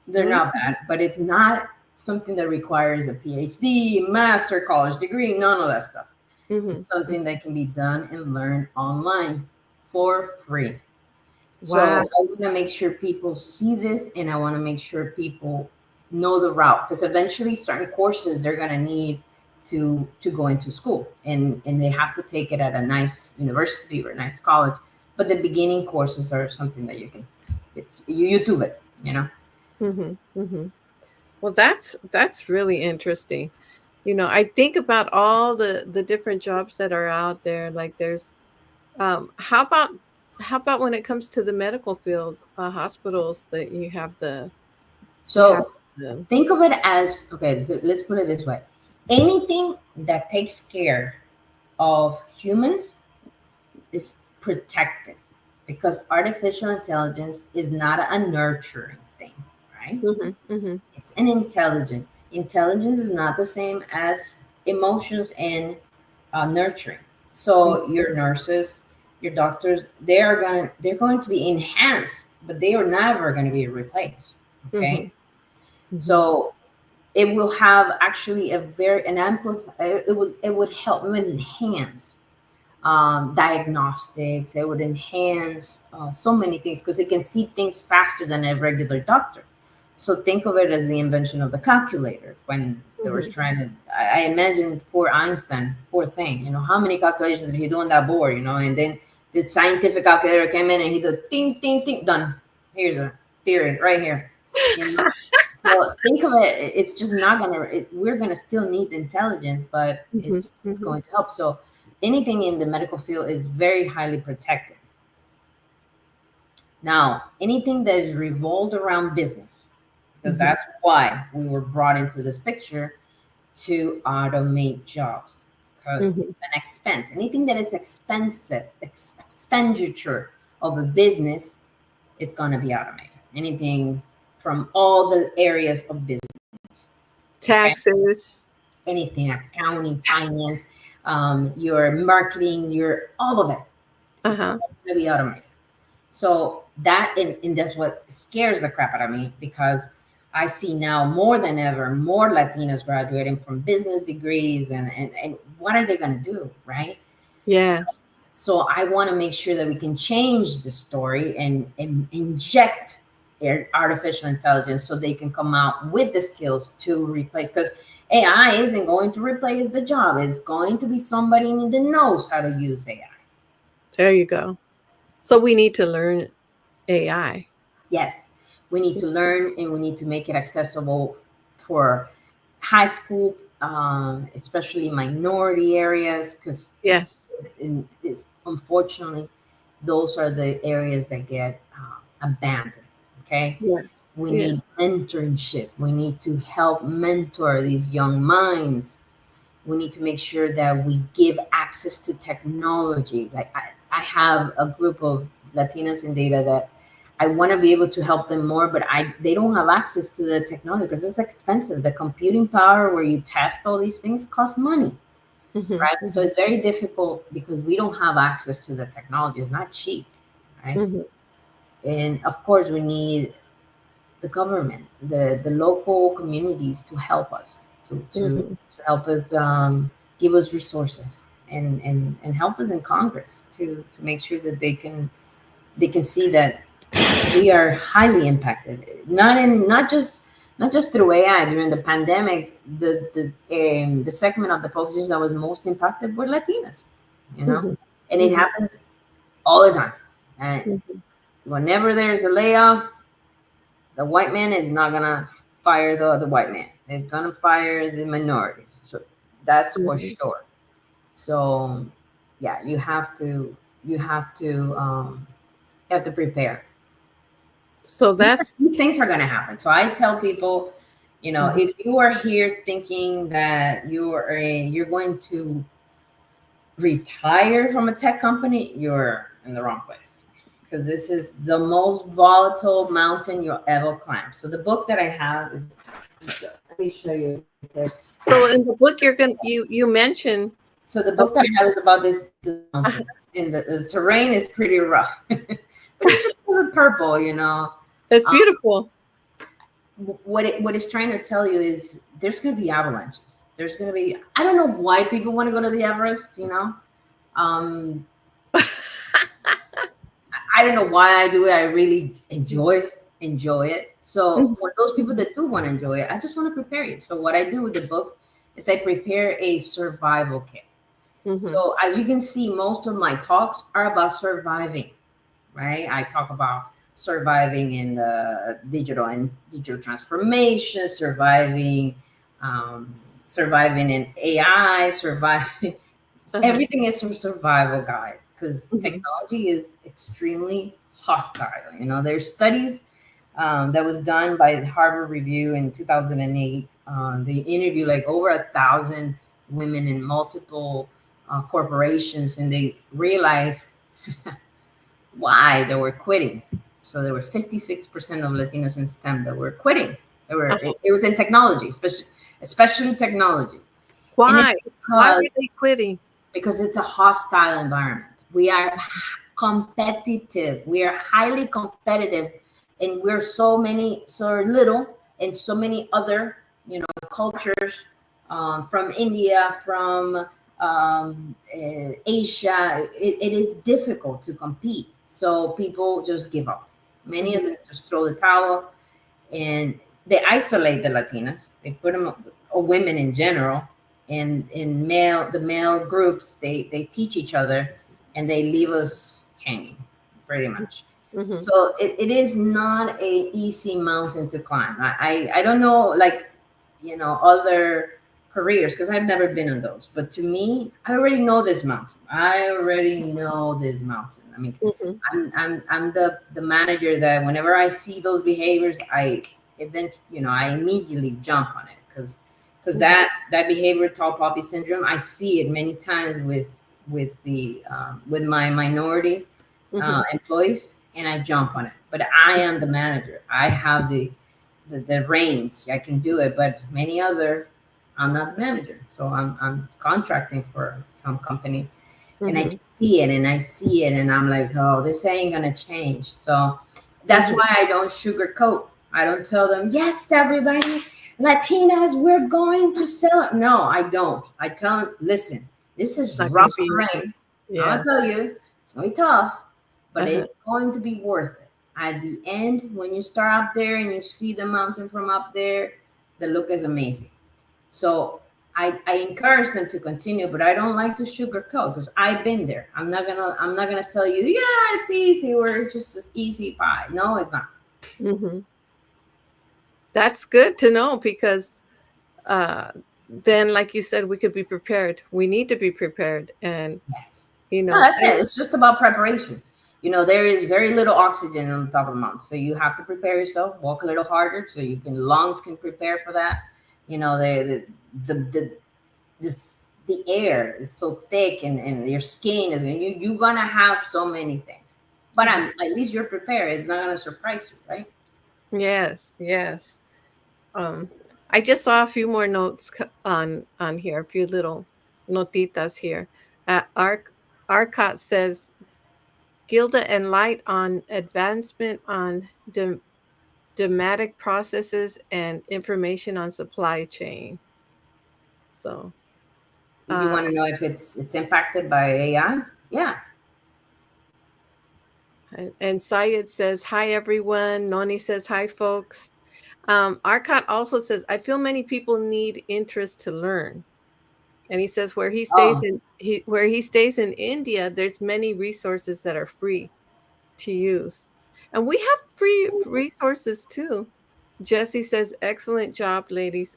They're mm, not bad, but it's not something that requires a PhD, master, college degree, none of that stuff. mhm, It's something that can be done and learned online for free. wow. So I want to make sure people see this, and I want to make sure people know the route, because eventually certain courses they're going to need to go into school, and they have to take it at a nice university or a nice college. But the beginning courses are something that you can, it's you YouTube it, you know. Mhm, mhm. Well, that's really interesting. I think about all the different jobs that are out there. Like there's how about when it comes to the medical field, hospitals that you have So the think of it as okay. So let's put it this way: anything that takes care of humans is protected, because artificial intelligence is not a nurturing thing, right? Mhm, mhm, It's an intelligent. Intelligence is not the same as emotions and nurturing. mm, So your nurses, your doctors, they're going to be enhanced, but they are never going to be replaced. Okay, mhm, mhm, so it will have actually a very an amplify. It would help, it would enhance diagnostics. It would enhance so many things because it can see things faster than a regular doctor. So think of it as the invention of the calculator when they were mhm. trying to. I imagine poor Einstein, poor thing. How many calculations did he do on that board? And then this scientific calculator came in and he did ding, ding, ding, done. Here's a theory right here. You know. So think of it. It's just not gonna. We're gonna still need intelligence, but Mhm, it's mhm, going to help. So anything in the medical field is very highly protected. Now, anything that is revolved around business, because mhm, that's why we were brought into this picture to automate jobs, because mhm, it's an expense. Anything that is expensive, expenditure of a business, it's going to be automated. Anything from all the areas of business. Okay, taxes. anything, accounting, finance, your marketing, your all of it. It's Uh-huh. all going to be automated. So that and that's what scares the crap out of me, because I see now more than ever more Latinas graduating from business degrees, and what are they going to do, right? So, Yes. so I want to make sure that we can change the story and inject artificial intelligence so they can come out with the skills to replace, because AI isn't going to replace the job. It's going to be somebody that knows how to use AI. There you go. So we need to learn AI. Yes, we need to learn and we need to make it accessible for high school, especially minority areas, because Yes. it's unfortunately those are the areas that get abandoned. Okay, Yes. we need Yes. mentorship. We need to help mentor these young minds. We need to make sure that we give access to technology. Like I have a group of Latinas in data that I want to be able to help them more, but they don't have access to the technology because it's expensive. The computing power where you test all these things costs money, Mhm, right? So mhm, it's very difficult because we don't have access to the technology. It's not cheap, right? mhm, And of course, we need the government, the local communities to help us Mhm. to help us, give us resources, and help us in Congress to make sure that they can see that we are highly impacted. Not just through AI. During the pandemic, the segment of the population that was most impacted were Latinas, you know, Mhm. and it Mhm. happens all the time. And Mhm. whenever there's a layoff, the white man is not gonna fire the other white man. It's gonna fire the minorities. So that's for Mhm. sure. So yeah, you have to um, you have to prepare. So that's These things are going to happen. So I tell people, mhm. if you are here thinking that you're going to retire from a tech company, you're in the wrong place, because this is the most volatile mountain you'll ever climb. So the book that I have let me show you. So in the book you mentioned. So the book that Okay. I have is about this mountain, and the terrain is pretty rough, but it's just color purple. It's Um, beautiful. what it's trying to tell you is there's going to be avalanches. There's going to be, I don't know why people want to go to the Everest. Um, I don't know why I do it. I really enjoy it. So Mhm. for those people that do want to enjoy it, I just want to prepare you. So what I do with the book is I prepare a survival kit. Mhm. So as you can see, most of my talks are about surviving, right? I talk about surviving in the digital transformation, um, surviving in AI, surviving. Uh-huh. Everything is a survival guide, because Mhm. technology is extremely hostile. There's studies, that was done by Harvard Review in 2008. They interviewed like over 1,000 women in multiple corporations, and they realized why they were quitting. So there were 56% of Latinas in STEM that were quitting. Uh-huh. It was in technology, especially technology. And Why? it's Why were they quitting? because it's a hostile environment. We are competitive. We are highly competitive, and we're so little, and so many other, cultures, from India, from Asia. It is difficult to compete, so people just give up. Many of Mhm. them just throw the towel, and they isolate the Latinas. They put them, or women in general, in male groups. They teach each other, and they leave us hanging, pretty much. Mhm. So it is not a easy mountain to climb. I don't know, like, other careers, because I've never been on those. But to me, I already know this mountain. I already know this mountain. I mean, Mhm. I'm the manager that whenever I see those behaviors, I immediately jump on it, because Mhm. that behavior, tall poppy syndrome, I see it many times with my minority Mhm. employees, and I jump on it. But I am the manager. I have the reins. I can do it. But many other, I'm not the manager, so I'm contracting for some company, and I Mhm. see it, and I see it, and I'm like, oh, this ain't gonna change. So that's Mhm. why I don't sugarcoat. I don't tell them, yes, everybody, Latinas, we're going to sell it. No, I don't. I tell them, listen, this It's is not gonna rough be easy. terrain. I'm gonna Yes. tell you, it's gonna be tough, but Uh-huh. it's going to be worth it. At the end, when you start up there and you see the mountain from up there, the look is amazing. So I encourage them to continue, but I don't like to sugarcoat, because I've been there. I'm not gonna tell you, yeah, it's easy, or it's just as easy pie. No, it's not. Mhm. That's good to know because uh then like you said we could be prepared. We need to be prepared and Yes. you No, know that's it. It's just about preparation. There is very little oxygen on the top of the mountain, so you have to prepare yourself. Walk a little harder so you can lungs can prepare for that. The this the air is so thick, and your skin is you're gonna have so many things. But uh-huh. at least you're prepared. It's not gonna surprise you, right? Yes, yes. Um, I just saw a few more notes on here, a few little notitas here. Arcot says Gilda and Light on advancement on dematic processes and information on supply chain. So, You want to know if it's impacted by AI? Yeah. and Syed says, "Hi, everyone." Noni says, "Hi, folks." Arcot also says, "I feel many people need interest to learn." And he says Oh, where he stays in India, there's many resources that are free to use. And we have free resources too. Jesse says, "Excellent job, ladies."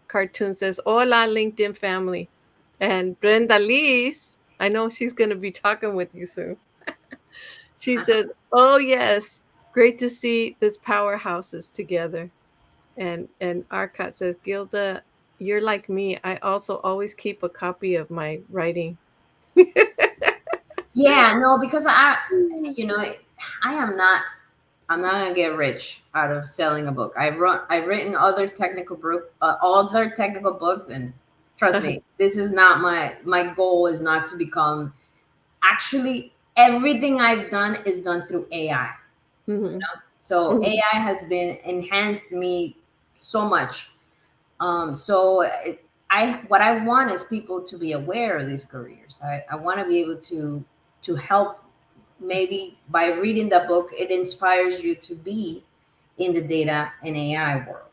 Cartoon says, "Hola, LinkedIn family." And Brenda Lees, I know she's going to be talking with you soon. She says, "Oh yes, great to see this powerhouses together." And Arcot says, "Gilda, you're like me. I also always keep a copy of my writing." yeah, no, because you know, I am not. I'm not gonna get rich out of selling a book. I've written other technical books, and trust Uh-huh. me, this is not my goal. Is not to become. Actually, everything I've done is done through AI. Mhm. So Mhm. AI has been enhanced me so much. So I what I want is people to be aware of these careers. I want to be able to help. Maybe by reading the book, it inspires you to be in the data and AI world.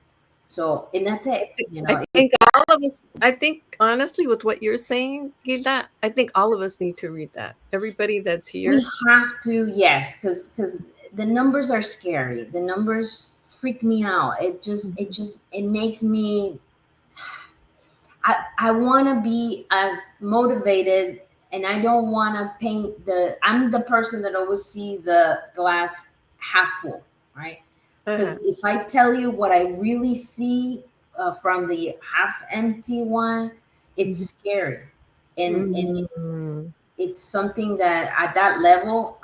So, and that's it. You I know, think all of us, I think honestly, with what you're saying, Gilda, I think all of us need to read that. Everybody that's we here. have to, yes, because the numbers are scary. The numbers freak me out. It makes me. I want to be as motivated, and I don't want to paint the. I'm the person that always see the glass half full, right? Uh-huh. Because if I tell you what I really see from the half empty one, it's Mhm. scary, and Mm. it's something that at that level,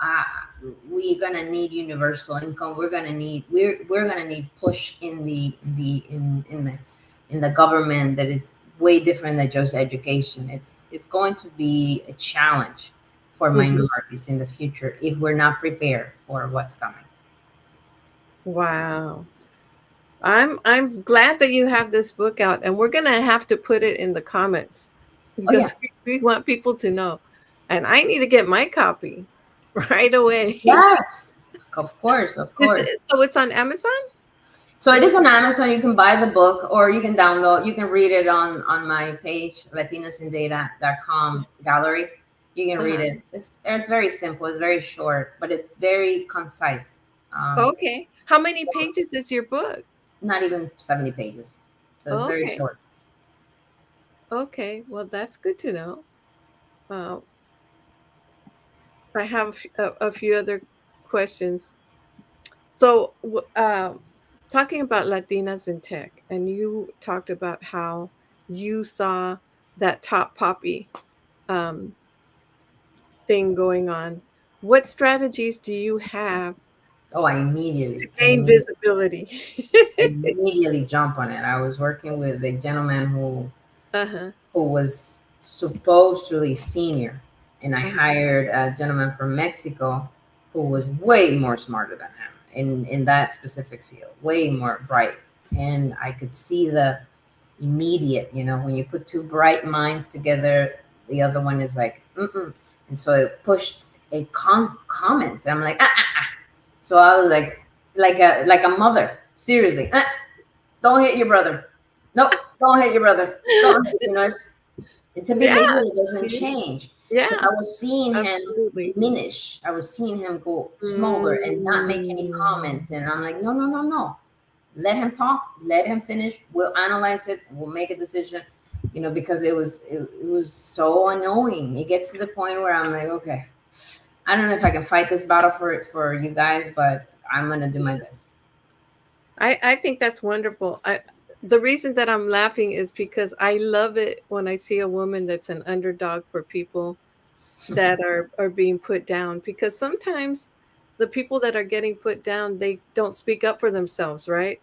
we're gonna need universal income. We're gonna need push in the government that is way different than just education. It's going to be a challenge for Mhm. minorities in the future if we're not prepared for what's coming. Wow. I'm glad that you have this book out, and we're gonna have to put it in the comments Oh yeah, because we want people to know. And I need to get my copy right away. yes, of course, of Is course. it, so it's on Amazon? So it Is is it? on Amazon. You can buy the book or you can download. You can read it on my page, latinasindata.com gallery. You can read Uh-huh. it. It's very simple. It's very short, but it's very concise. Um, Okay. How many pages is your book? Not even 70 pages. So it's very Okay. short. Okay. Well, that's good to know. Uh, I have a few other questions. So, talking about Latinas in tech, and you talked about how you saw that top poppy um, thing going on. What strategies do you have Oh, to gain visibility? immediately jump on it. I was working with a gentleman Uh-huh. who was supposedly senior, and I Uh-huh. hired a gentleman from Mexico who was way more smarter than him in that specific field, way more bright. And I could see the immediate, when you put two bright minds together, the other one is like, mm-mm. And so it pushed a comments. And I'm like, ah, ah, ah. So I was like a mother, seriously, don't hit your brother. Nope, don't hit your brother. Don't, it's a Yeah. behavior that doesn't See? change because Yeah. I was seeing him Absolutely. diminish. I was seeing him go smaller and not make any Mm. comments. And I'm like, no, no, no, no. Let him talk. Let him finish. We'll analyze it. We'll make a decision. Because it was so annoying. It gets to the point where I'm like, okay, I don't know if I can fight this battle for you guys, but I'm gonna do my best. I think that's wonderful. The reason that I'm laughing is because I love it when I see a woman that's an underdog for people that are being put down, because sometimes the people that are getting put down, they don't speak up for themselves, right?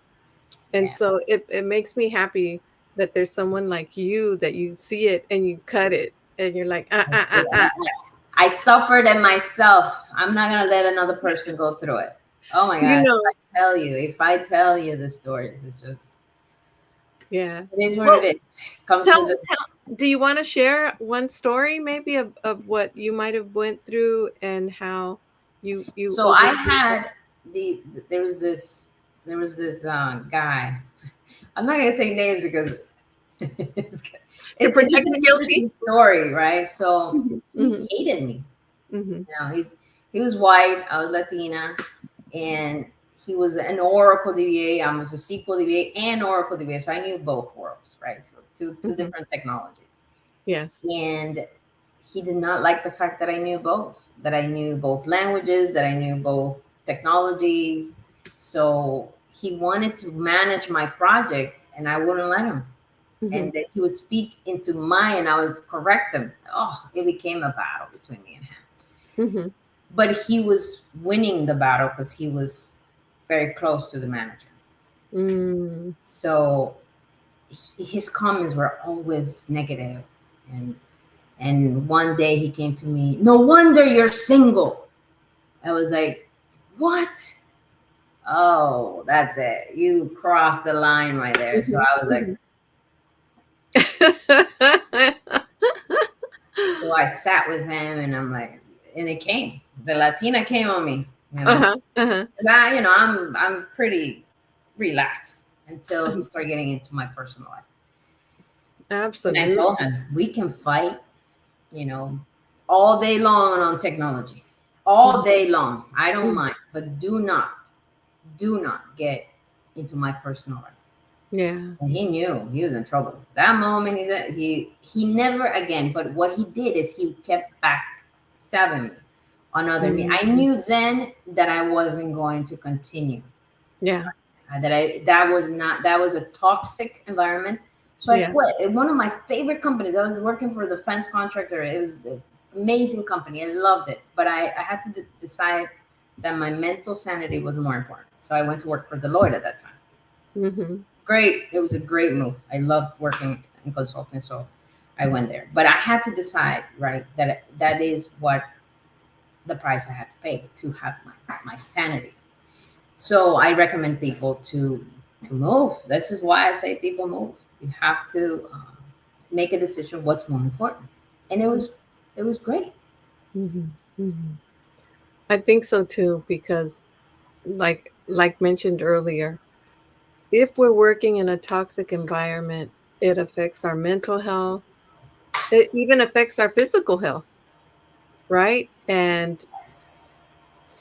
And Yeah. so it makes me happy that there's someone like you that you see it and you cut it and you're like, I see it. I suffered it myself. I'm not gonna let another person go through it. Oh my you gosh! know, If I tell you the stories, it's just Yeah. It is what Well, it is. Comes with tell the do you wanna share one story maybe of what you might have went through and how you So I overcame it? had the there was this guy. I'm not gonna say names because it's, To it's protect an the guilty? interesting story, right? So Mhm, he mhm, hated me. mhm, You know, he was white, I was Latina, and he was an Oracle DBA. I was a SQL DBA and Oracle DBA, so I knew both worlds, right? So two mhm. different technologies. Yes. And he did not like the fact that I knew both languages, that I knew both technologies. So he wanted to manage my projects, and I wouldn't let him. Mhm, And that he would speak into mine, and I would correct him. Oh, it became a battle between me and him. mhm, But he was winning the battle because he was very close to the manager. mm. So his comments were always negative, and one day he came to me, no wonder you're single. I was like, what? Oh, that's it. You crossed the line right there. So Mhm, I was like, mhm. so I sat with him and I'm like, and it came. The Latina came on me, you know. Uh-huh, uh-huh, And I'm pretty relaxed until he uh-huh. started getting into my personal life. And I Absolutely. told him, we can fight, you know, all day long on technology. All Mhm, day long. I don't mhm. mind. But do not get into my personal life. Yeah. And he knew he was in trouble. That moment he said he never again, but what he did is he kept back stabbing me on other me. I Mhm. knew then that I wasn't going to continue. Yeah, That was a toxic environment. So I yeah. quit. One of my favorite companies. I was working for a defense contractor. It was an amazing company. I loved it, but I had to decide that my mental sanity was more important. So I went to work for Deloitte at that time. Mhm, Great. It was a great move. I loved working in consulting, so I went there. But I had to decide, right, that that is what the price I had to pay to have my sanity. So I recommend people to move. This is why I say people move. You have to make a decision what's more important, and it was great. mhm, mhm. I think so too, because like mentioned earlier, if we're working in a toxic environment, it affects our mental health. It even affects our physical health, right? And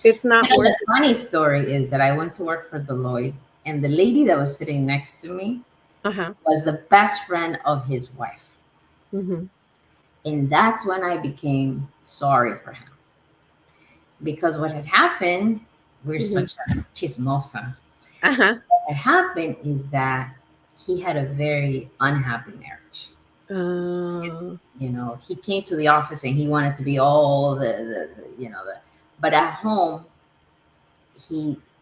it's You not know, worth the it. funny story is that I went to work for Deloitte, and the lady that was sitting next to me Uh-huh. was the best friend of his wife. Mhm, And that's when I became sorry for him. Because what had happened, we're mhm. such a chismosas. Uh-huh. What had happened is that he had a very unhappy marriage. His, Uh, you know, he came to the office and he wanted to be all but at home,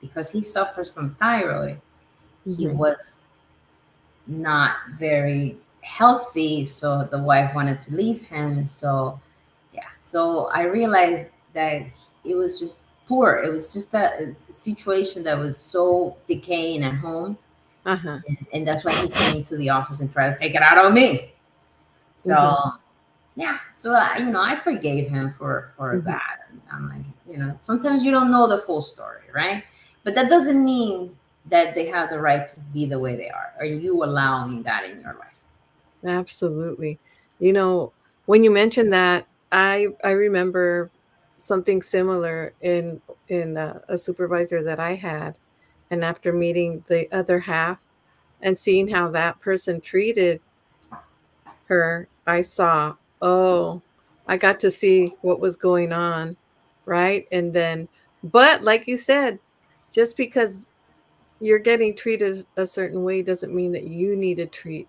because he suffers from thyroid, he mhm, was not very healthy. So the wife wanted to leave him. So yeah, so I realized that it was just poor. It was just a situation that was so decaying at home, uh-huh. and that's why he came to the office and tried to take it out on me. So Mhm, yeah, so I forgave him for mhm. that, and I'm like, sometimes you don't know the full story, right? But that doesn't mean that they have the right to be the way they are. Are you allowing that in your life? Absolutely. You know, when you mentioned that, I remember something similar in a supervisor that I had, and after meeting the other half and seeing how that person treated her, I saw, oh, I got to see what was going on, right? And then, but like you said, just because you're getting treated a certain way doesn't mean that you need to treat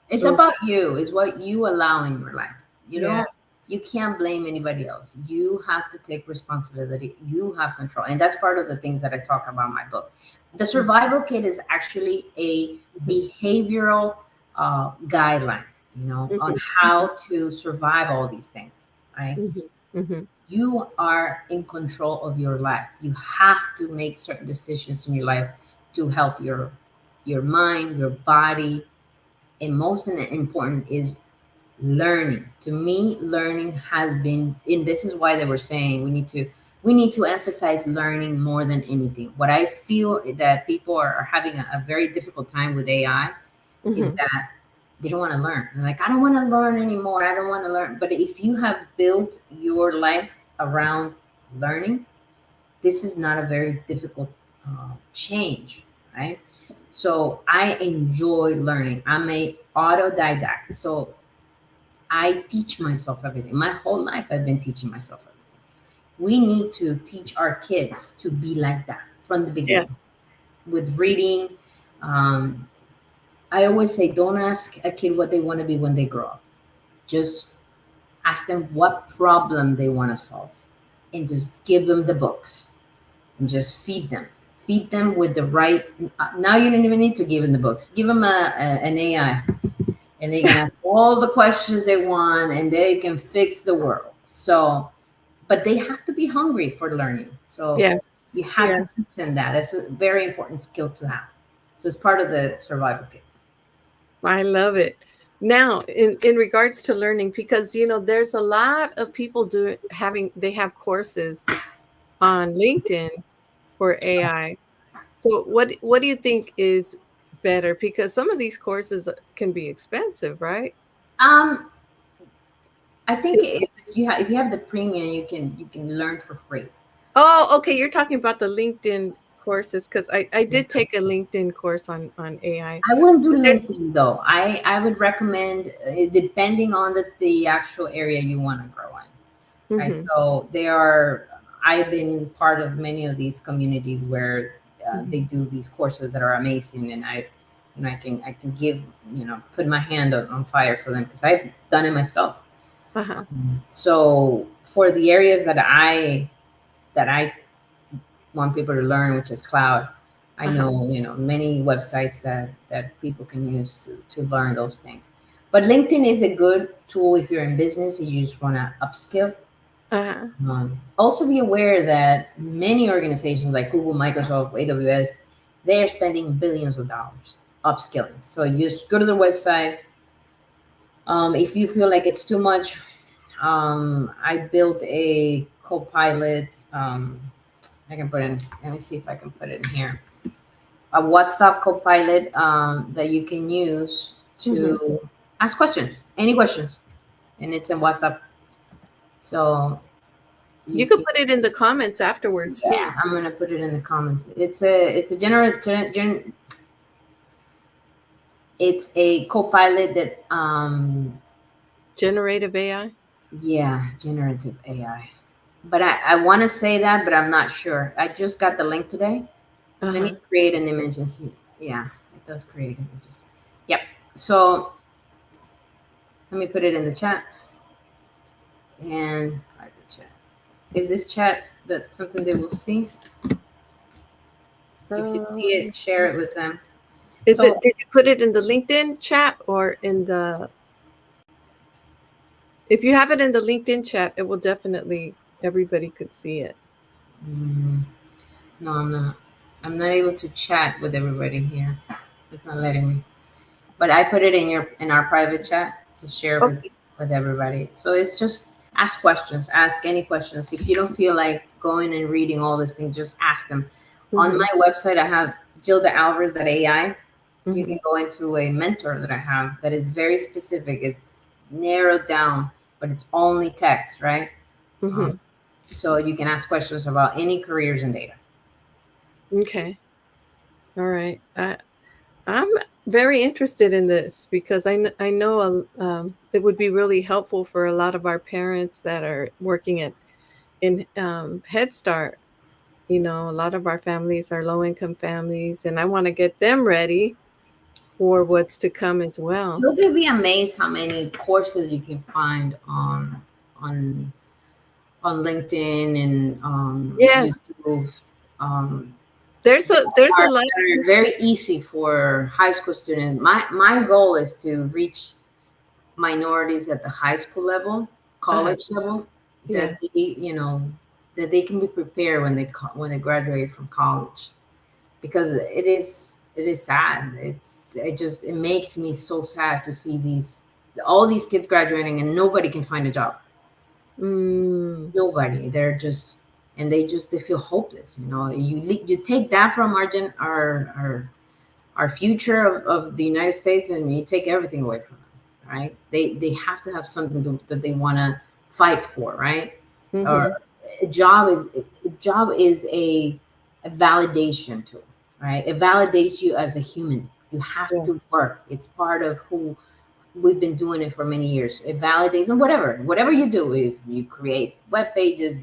It's those. about you. It's what you allow in your life. You don't. Yes. You can't blame anybody else. You have to take responsibility. You have control, and that's part of the things that I talk about in my book. The Mhm, survival kit is actually a mhm, behavioral guideline, on mhm, mhm, how to survive all these things. Right? mhm, mhm, You are in control of your life. You have to make certain decisions in your life to help your mind, your body, and most important is learning. To me, learning has been, and this is why they were saying we need to emphasize learning more than anything. What I feel that people are having a very difficult time with AI is Hmm. that they don't want to learn. They're like, I don't want to learn anymore. I don't want to learn. But if you have built your life around learning, this is not a very difficult change, right? So I enjoy learning. I'm a autodidact. So I teach myself everything. My whole life, I've been teaching myself everything. We need to teach our kids to be like that from the Yes. beginning with reading. Um, I always say, don't ask a kid what they want to be when they grow up. Just ask them what problem they want to solve and just give them the books and just feed them with the right. Now you don't even need to give them the books, give them an AI, and they can ask all the questions they want and they can fix the world. So, but they have to be hungry for learning, so Yes. you have to Yes. teach them that. It's a very important skill to have, so it's part of the survival kit. I love it. Now, in regards to learning, because there's a lot of people they have courses on LinkedIn for AI. So what do you think is better? Because some of these courses can be expensive, right? um I think Is- if you have the premium, you can learn for free. Oh, okay. You're talking about the LinkedIn courses because I did take a LinkedIn course on AI. I wouldn't do But there's LinkedIn though. I would recommend, depending on the actual area you want to grow in. Right. Mhm, So they are. I've been part of many of these communities where they mhm. do these courses that are amazing, and I can give, put my hand on fire for them because I've done it myself. Uh-huh. So for the areas that I want people to learn, which is cloud. I Uh-huh. know, many websites that people can use to learn those things. But LinkedIn is a good tool if you're in business and you just want to upskill. Uh-huh. Also, be aware that many organizations like Google, Microsoft, AWS, they are spending billions of dollars upskilling. So you just go to their website. If you feel like it's too much, I built a Copilot. I can put in. Let me see if I can put it in here. A WhatsApp Copilot that you can use Mhm. to ask questions, any questions, and it's in WhatsApp. So You you could can. put it in the comments afterwards Yeah, too. I'm gonna put it in the comments. It's a Copilot that Generative AI. yeah, generative AI. But I want to say that, but I'm not sure. I just got the link today. Let me Uh-huh. create an image and see. Yeah, it does create images. Yep. So let me put it in the chat and private chat. Is this chat that something they will see? If you see Let me it, share see. it with them. Is So it did you put it in the LinkedIn chat or in the if you have it in the LinkedIn chat, it will definitely everybody could see it. mm, no, I'm not. I'm not able to chat with everybody here. It's not letting me. But I put it in our private chat to share with Okay. with everybody. So it's just ask questions. Ask any questions. If you don't feel like going and reading all these things, just ask them. On Mhm. my website, I have GildaAlvarez.ai. You Mhm. can go into a mentor that I have that is very specific. It's narrowed down, but it's only text, right? Um, Mhm. so you can ask questions about any careers in data. Okay. All right. I'm very interested in this because I know it would be really helpful for a lot of our parents that are working in Head Start. A lot of our families are low income families, and I want to get them ready for what's to come as well. You'll be amazed how many courses you can find on on LinkedIn and Yes, YouTube. Um, there's a lot that of are very easy for high school students. My goal is to reach minorities at the high school level, uh college level, yeah. that they can be prepared when they graduate from college, because it is. it is sad. It makes me so sad to see all these kids graduating and nobody can find a job. Mm. Nobody. They're just, and they feel hopeless. You take that from our future of the United States, and you take everything away from them, right? They have to have something that they want to fight for, right? Mm-hmm. Or a job is a validation tool, right? It validates you as a human. You have to Yes. work. It's part of who we've been doing it for many years. It validates, and whatever you do, if you create web pages,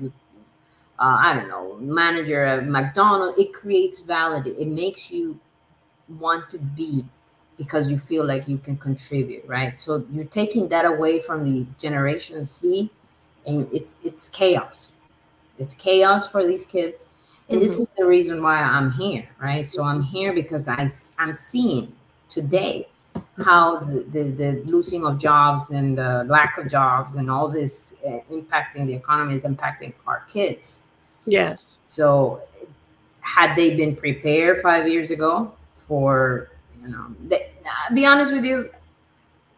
I don't know, manager at McDonald's, it creates validate. It makes you want to be, because you feel like you can contribute, right? So you're taking that away from the Generation Z, and it's chaos. It's chaos for these kids, and this Mm-hmm. is the reason why I'm here, right? So I'm here because I'm seeing today how the losing of jobs and the lack of jobs and all this impacting the economy is impacting our kids. Yes. So had they been prepared 5 years ago for, be honest with you,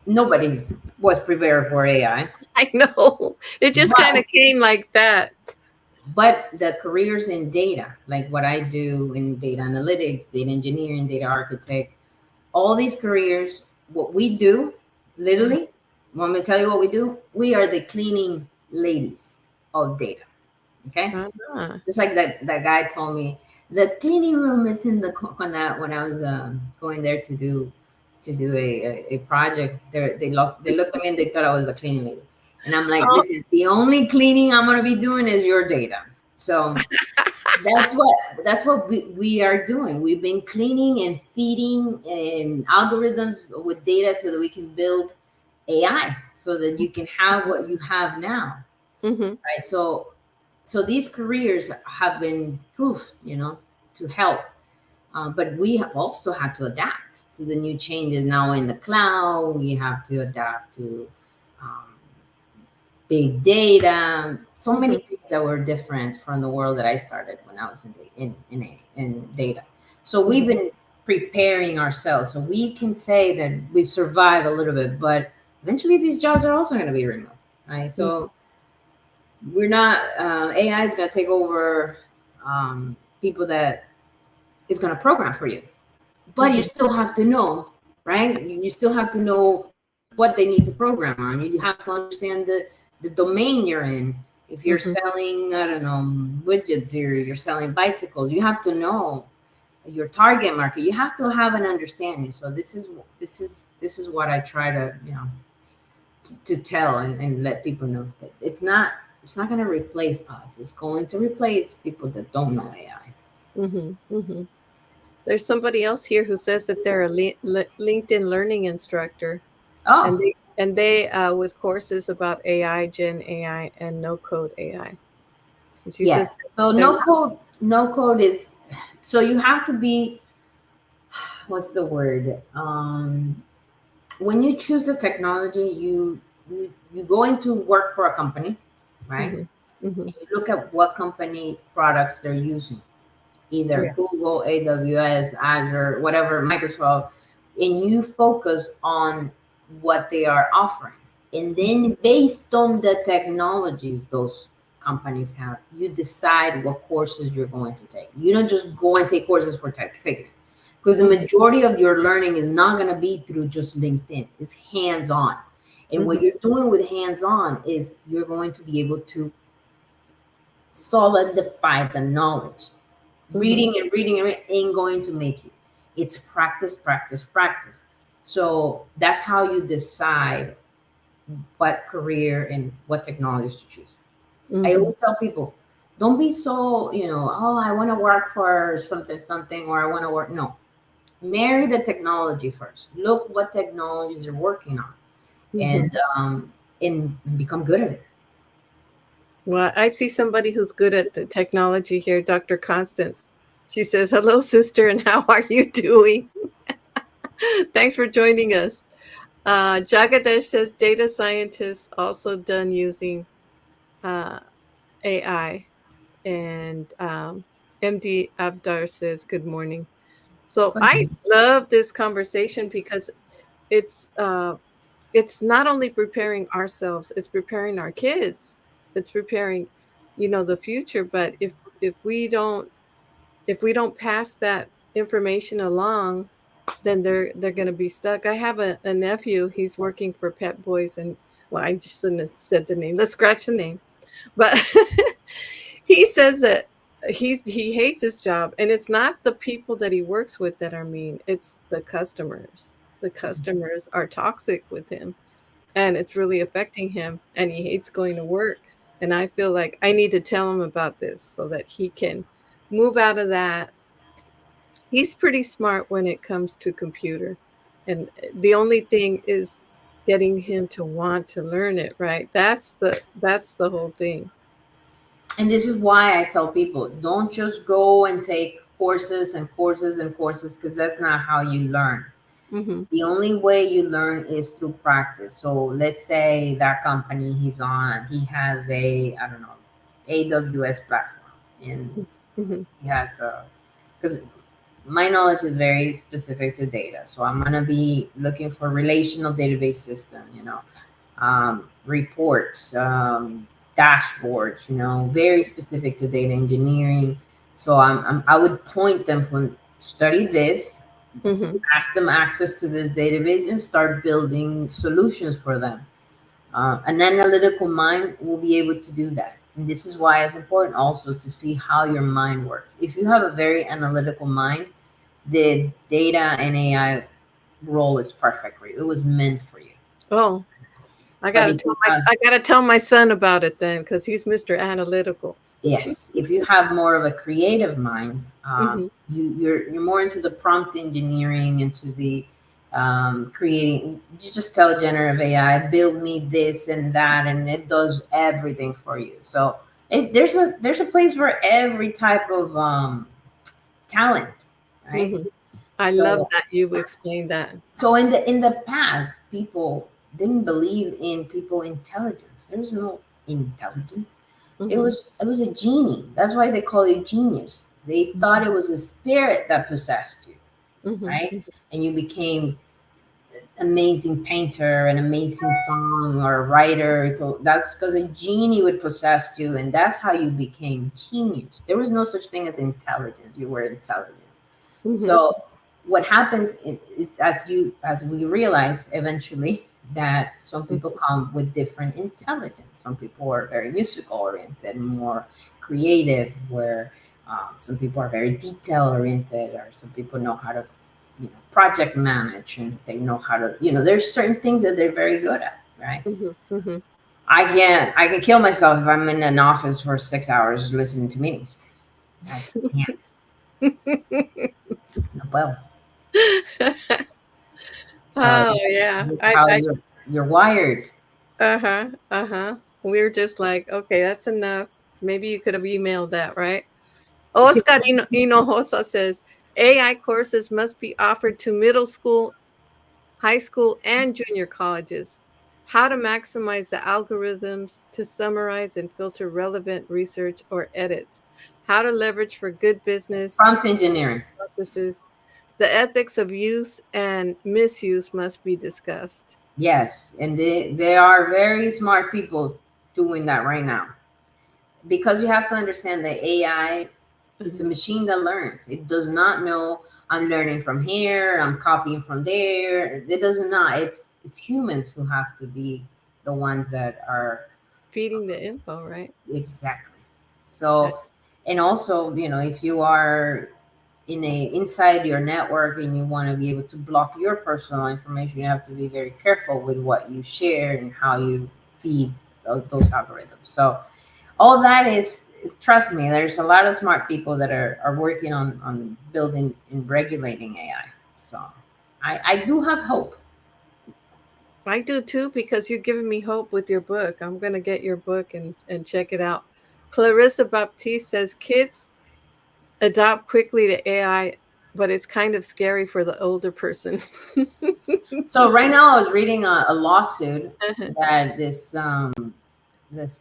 nobody was prepared for AI. I know. It just kind but of came like that. but the careers in data, like what I do in data analytics, data engineering, data architect, all these careers, what we do, literally, want me to tell you what we do? We are the cleaning ladies of data. Okay, Uh-huh. just like that guy told me, the cleaning room is in the when I was going there to do a project. They looked at me and they thought I was a cleaning lady, and I'm like, Oh. listen, the only cleaning I'm gonna be doing is your data. So that's what we are doing. We've been cleaning and feeding and algorithms with data so that we can build AI, so that you can have what you have now, Mm-hmm. right? So these careers have been proof, to help, but we have also had to adapt to the new changes now in the cloud. We have to adapt to um, big data, so Mm-hmm. many things that were different from the world that I started when I was in data. So we've Mm-hmm. been preparing ourselves, so we can say that we survived a little bit, but eventually these jobs are also going to be remote, right? So we're not, AI is going to take over, people that is going to program for you, but you Mm-hmm. still have to know, right? You still have to know what they need to program on. You have to understand the domain you're in. If you're Mm-hmm. selling, I don't know, widgets, or you're selling bicycles, you have to know your target market. You have to have an understanding. So this is what I try to, to tell and let people know that it's not going to replace us. It's going to replace people that don't know AI. Mm-hmm. Mm-hmm. There's somebody else here who says that they're a LinkedIn learning instructor, and Oh, they with courses about AI, Gen AI, and no code AI. And she says yes. So they're no code is, so you have to be, what's the word? When you choose a technology, you go into work for a company, right? mm-hmm. Mm-hmm. You look at what company products they're using, either Yeah. Google, AWS, Azure, whatever, Microsoft, and you focus on what they are offering. And then based on the technologies those companies have, you decide what courses you're going to take. You don't just go and take courses for taking it. Because the Mm-hmm. majority of your learning is not going to be through just LinkedIn. It's hands-on. And Mm-hmm. what you're doing with hands-on is you're going to be able to solidify the knowledge. Mm-hmm. Reading and reading and reading ain't going to make you. It's practice, practice, practice. So that's how you decide what career and what technologies to choose. I Mm-hmm. always tell people, don't be so, oh, I want to work for something, something, or I want to work. No, marry the technology first. Look what technologies you're working on, Mm-hmm. and become good at it. Well, I see somebody who's good at the technology here, Dr. Constance. She says, "Hello, sister, and how are you doing?" Thanks for joining us. Jagadesh says, "Data scientists also done using uh, AI." And MD Abdar says, "Good morning." So I love this conversation because it's uh, it's not only preparing ourselves, it's preparing our kids. It's preparing, the future. But if we don't if we don't pass that information along, then they're going to be stuck. I have a nephew. He's working for Pet Boys, and well, I just shouldn't have said the name. Let's scratch the name. But he says that he hates his job, and it's not the people that he works with that are mean. It's the customers. The customers are toxic with him, and it's really affecting him, and he hates going to work. And I feel like I need to tell him about this so that he can move out of that. He's pretty smart when it comes to computer, and the only thing is getting him to want to learn it, right? That's the whole thing. And this is why I tell people, don't just go and take courses and courses and courses, because that's not how you learn. Hmm. The only way you learn is through practice. So let's say that company he's on, he has a, I don't know, AWS platform, and Hmm. he has a, because my knowledge is very specific to data. So I'm going to be looking for relational database system, reports, dashboards, very specific to data engineering. So I would point them from study this, Hmm. ask them access to this database, and start building solutions for them. An analytical mind will be able to do that. And this is why it's important also to see how your mind works. If you have a very analytical mind, the data and AI role is perfect for you. It was meant for you. Oh, But if you have, I gotta tell my son about it then, because he's Mr. Analytical. yes, if you have more of a creative mind, Hmm. you're more into the prompt engineering, into the creating. You just tell generative AI, build me this and that, and it does everything for you. So there's a place for every type of talent, right? Hmm. I love So that you explained that. in the past, people didn't believe in people intelligence. There was no intelligence. It Hmm. was it was a genie. That's why they call you genius. They thought it was a spirit that possessed you, right? Hmm. And you became amazing painter, an amazing song or writer. So that's because a genie would possess you, and that's how you became genius. There was no such thing as intelligence. You were intelligent. Hmm. So what happens is, as we realize eventually, that some people come with different intelligence. Some people are very musical oriented, more creative, where some people are very detail oriented, or some people know how to, project manage, and they know how to, there's certain things that they're very good at, right? Hmm. Hmm. I can kill myself if I'm in an office for 6 hours listening to meetings. That's can't. Well, so Oh yeah. that's I how I you're wired. Uh-huh. Uh-huh. We were just like, okay, that's enough. Maybe you could have emailed that, right? Oscar Hinojosa says AI courses must be offered to middle school, high school, and junior colleges. How to maximize the algorithms to summarize and filter relevant research or edits. How to leverage for good business Prompt engineering. purposes. The ethics of use and misuse must be discussed. Yes, and they are very smart people doing that right now. Because you have to understand that AI is a Uh-huh. machine that learns. It does not know I'm learning from here, I'm copying from there. It doesn't know. It's humans who have to be the ones that are Feeding the info, right? exactly. Right. So, and also, if you are inside your network and you want to be able to block your personal information, you have to be very careful with what you share and how you feed those algorithms. So all that is, trust me, there's a lot of smart people that are working on building and regulating AI. So I do have hope. I do too, because you're giving me hope with your book. I'm going to get your book and check it out. Clarissa Baptiste says kids adopt quickly to AI, but it's kind of scary for the older person. So right now I was reading a lawsuit Uh-huh. that this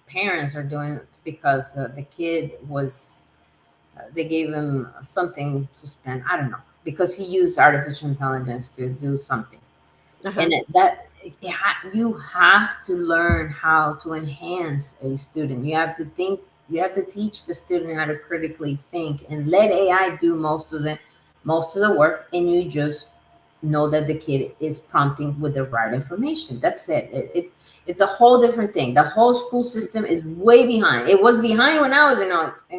parents are doing because the kid was they gave him something to spend. I don't know. because he used artificial intelligence to do something. Uh-huh. And you have to learn how to enhance a student. You have to think, you have to teach the student how to critically think and let AI do most of the work, and you just know that the kid is prompting with the right information. That's it. It's a whole different thing. The whole school system is way behind. It was behind when I was in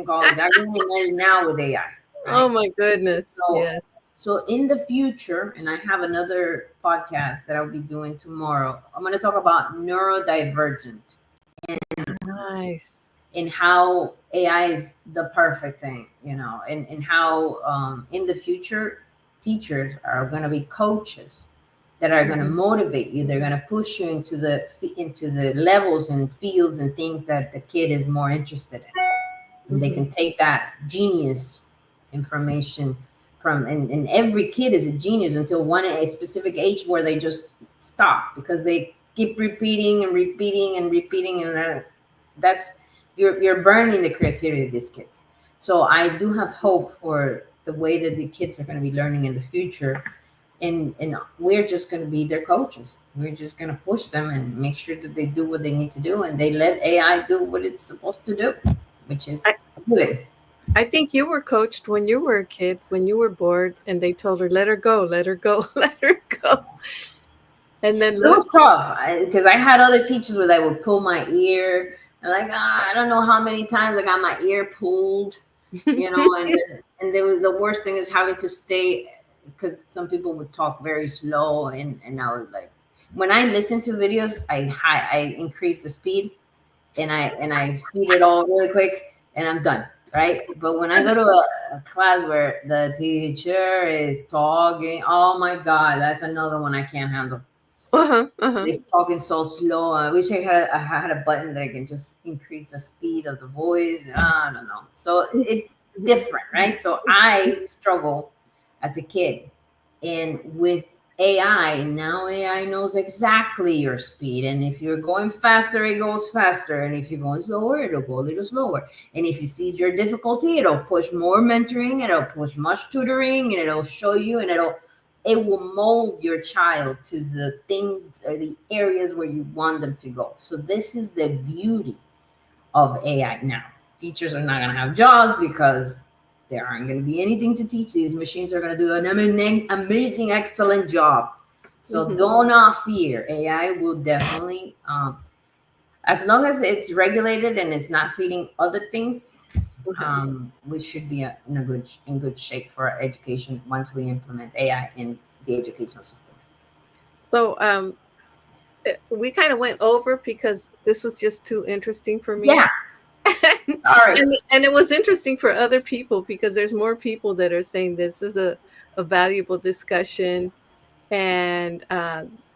college. I can imagine now with AI, Oh right? my goodness. So, Yes. so in the future, and I have another podcast that I'll be doing tomorrow. I'm going to talk about neurodivergent Nice. and how AI is the perfect thing, and how in the future teachers are going to be coaches that are going to Mhm. motivate you. They're going to push you into the levels and fields and things that the kid is more interested in. And they Mhm. can take that genius information and every kid is a genius until a specific age where they just stop because they keep repeating and repeating and repeating, and that's you're burning the creativity of these kids. So I do have hope for the way that the kids are going to be learning in the future, and we're just going to be their coaches. We're just going to push them and make sure that they do what they need to do, and they let AI do what it's supposed to do, which is I, good. I think you were coached when you were a kid, when you were bored, and they told her, let her go, let her go, let her go. And then It look. was tough because I had other teachers where they would pull my ear, and like, I don't know how many times I got my ear pulled, and there was the worst thing is having to stay because some people would talk very slow, and I was like, when I listen to videos, I increase the speed, and I feed it all really quick, and I'm done, right? But when I go to a class where the teacher is talking, oh my god, that's another one I can't handle. Uh-huh. Uh-huh. It's talking so slow. I wish I had a button that I can just increase the speed of the voice. I don't know. So it's different, right? So I struggle as a kid, and with AI now, AI knows exactly your speed. And if you're going faster, it goes faster, and if you're going slower, it'll go a little slower. And if you see your difficulty, it'll push more mentoring, it'll push much tutoring, and it'll show you, and it will mold your child to the things or the areas where you want them to go. So this is the beauty of AI now. Teachers are not going to have jobs because there aren't going to be anything to teach. These machines are going to do an amazing, excellent job. So Mhm. do not fear. AI will definitely, as long as it's regulated and it's not feeding other things, Uh-huh. we should be in good shape for our education once we implement AI in the educational system. So we kind of went over because this was just too interesting for me. Yeah. All right. And it was interesting for other people because there's more people that are saying this is a valuable discussion, and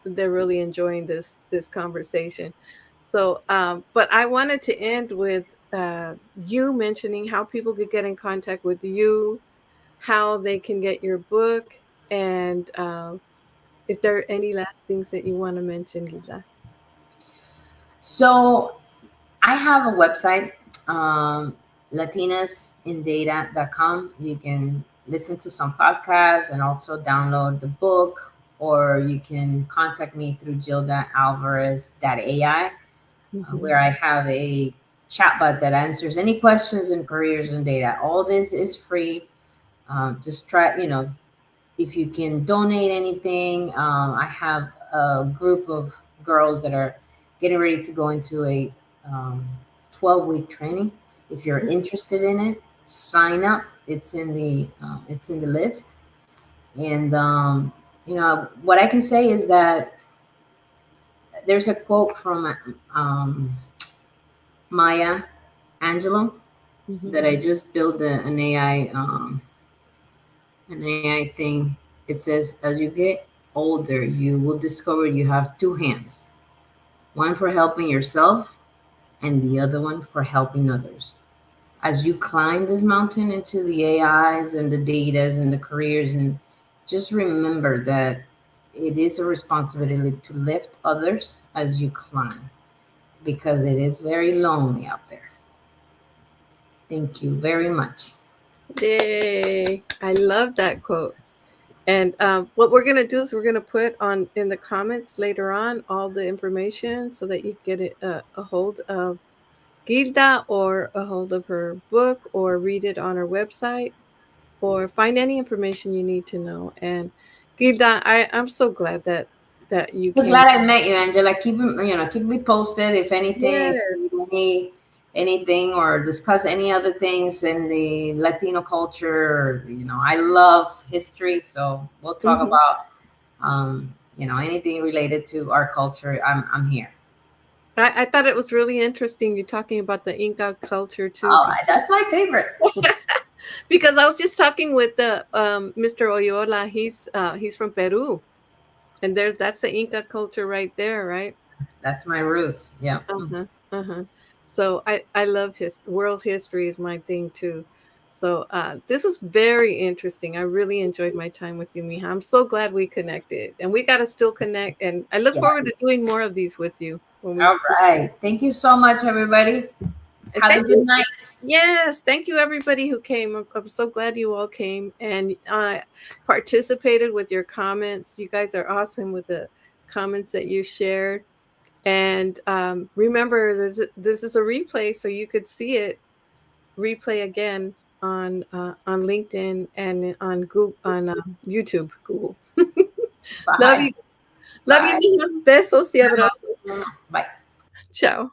they're really enjoying this conversation. So but I wanted to end with you mentioning how people could get in contact with you, how they can get your book, and if there are any last things that you want to mention, Lila. So I have a website, latinasindata.com. You can listen to some podcasts and also download the book, or you can contact me through gilda.alvarez.ai, Mhm. where I have a chatbot that answers any questions in careers and data. All this is free. Just try, if you can donate anything. I have a group of girls that are getting ready to go into a 12-week training. If you're interested in it, sign up. It's in the list. And what I can say is that there's a quote from Maya Angelou Mhm. that I just built an AI thing. It says, as you get older, you will discover you have two hands, one for helping yourself and the other one for helping others. As you climb this mountain into the AIs and the datas and the careers, and just remember that it is a responsibility to lift others as you climb because it is very lonely out there. Thank you very much. Yay. I love that quote. And what we're going to do is we're going to put on in the comments later on all the information so that you get it, a hold of Gilda or a hold of her book or read it on her website or find any information you need to know. And Gilda, I'm so glad that you So came. glad I met you, Angela. Keep me posted if anything, if you Yes. need anything or discuss any other things in the Latino culture. I love history, so we'll talk Hmm. about anything related to our culture. I'm here. I thought it was really interesting you talking about the Inca culture too, Oh, that's my favorite. because I was just talking with the Mr. Oyola. He's from Peru, and that's the Inca culture right there, right? That's my roots. Yeah. Uh-huh. Uh-huh. So I love his world history is my thing too. So this is very interesting. I really enjoyed my time with you, Miha. I'm so glad we connected, and we got to still connect. And I look Yeah. forward to doing more of these with you when we. All right. Thank you so much, everybody. And Have a thank good you. night. Yes, thank you everybody who came. I'm so glad you all came and participated with your comments. You guys are awesome with the comments that you shared. And remember, this is a replay, so you could see it replay again on LinkedIn and on Google on YouTube. Google. Love Bye. you, love you. Bye. Mija. Besos y abrazos. Bye. Ciao.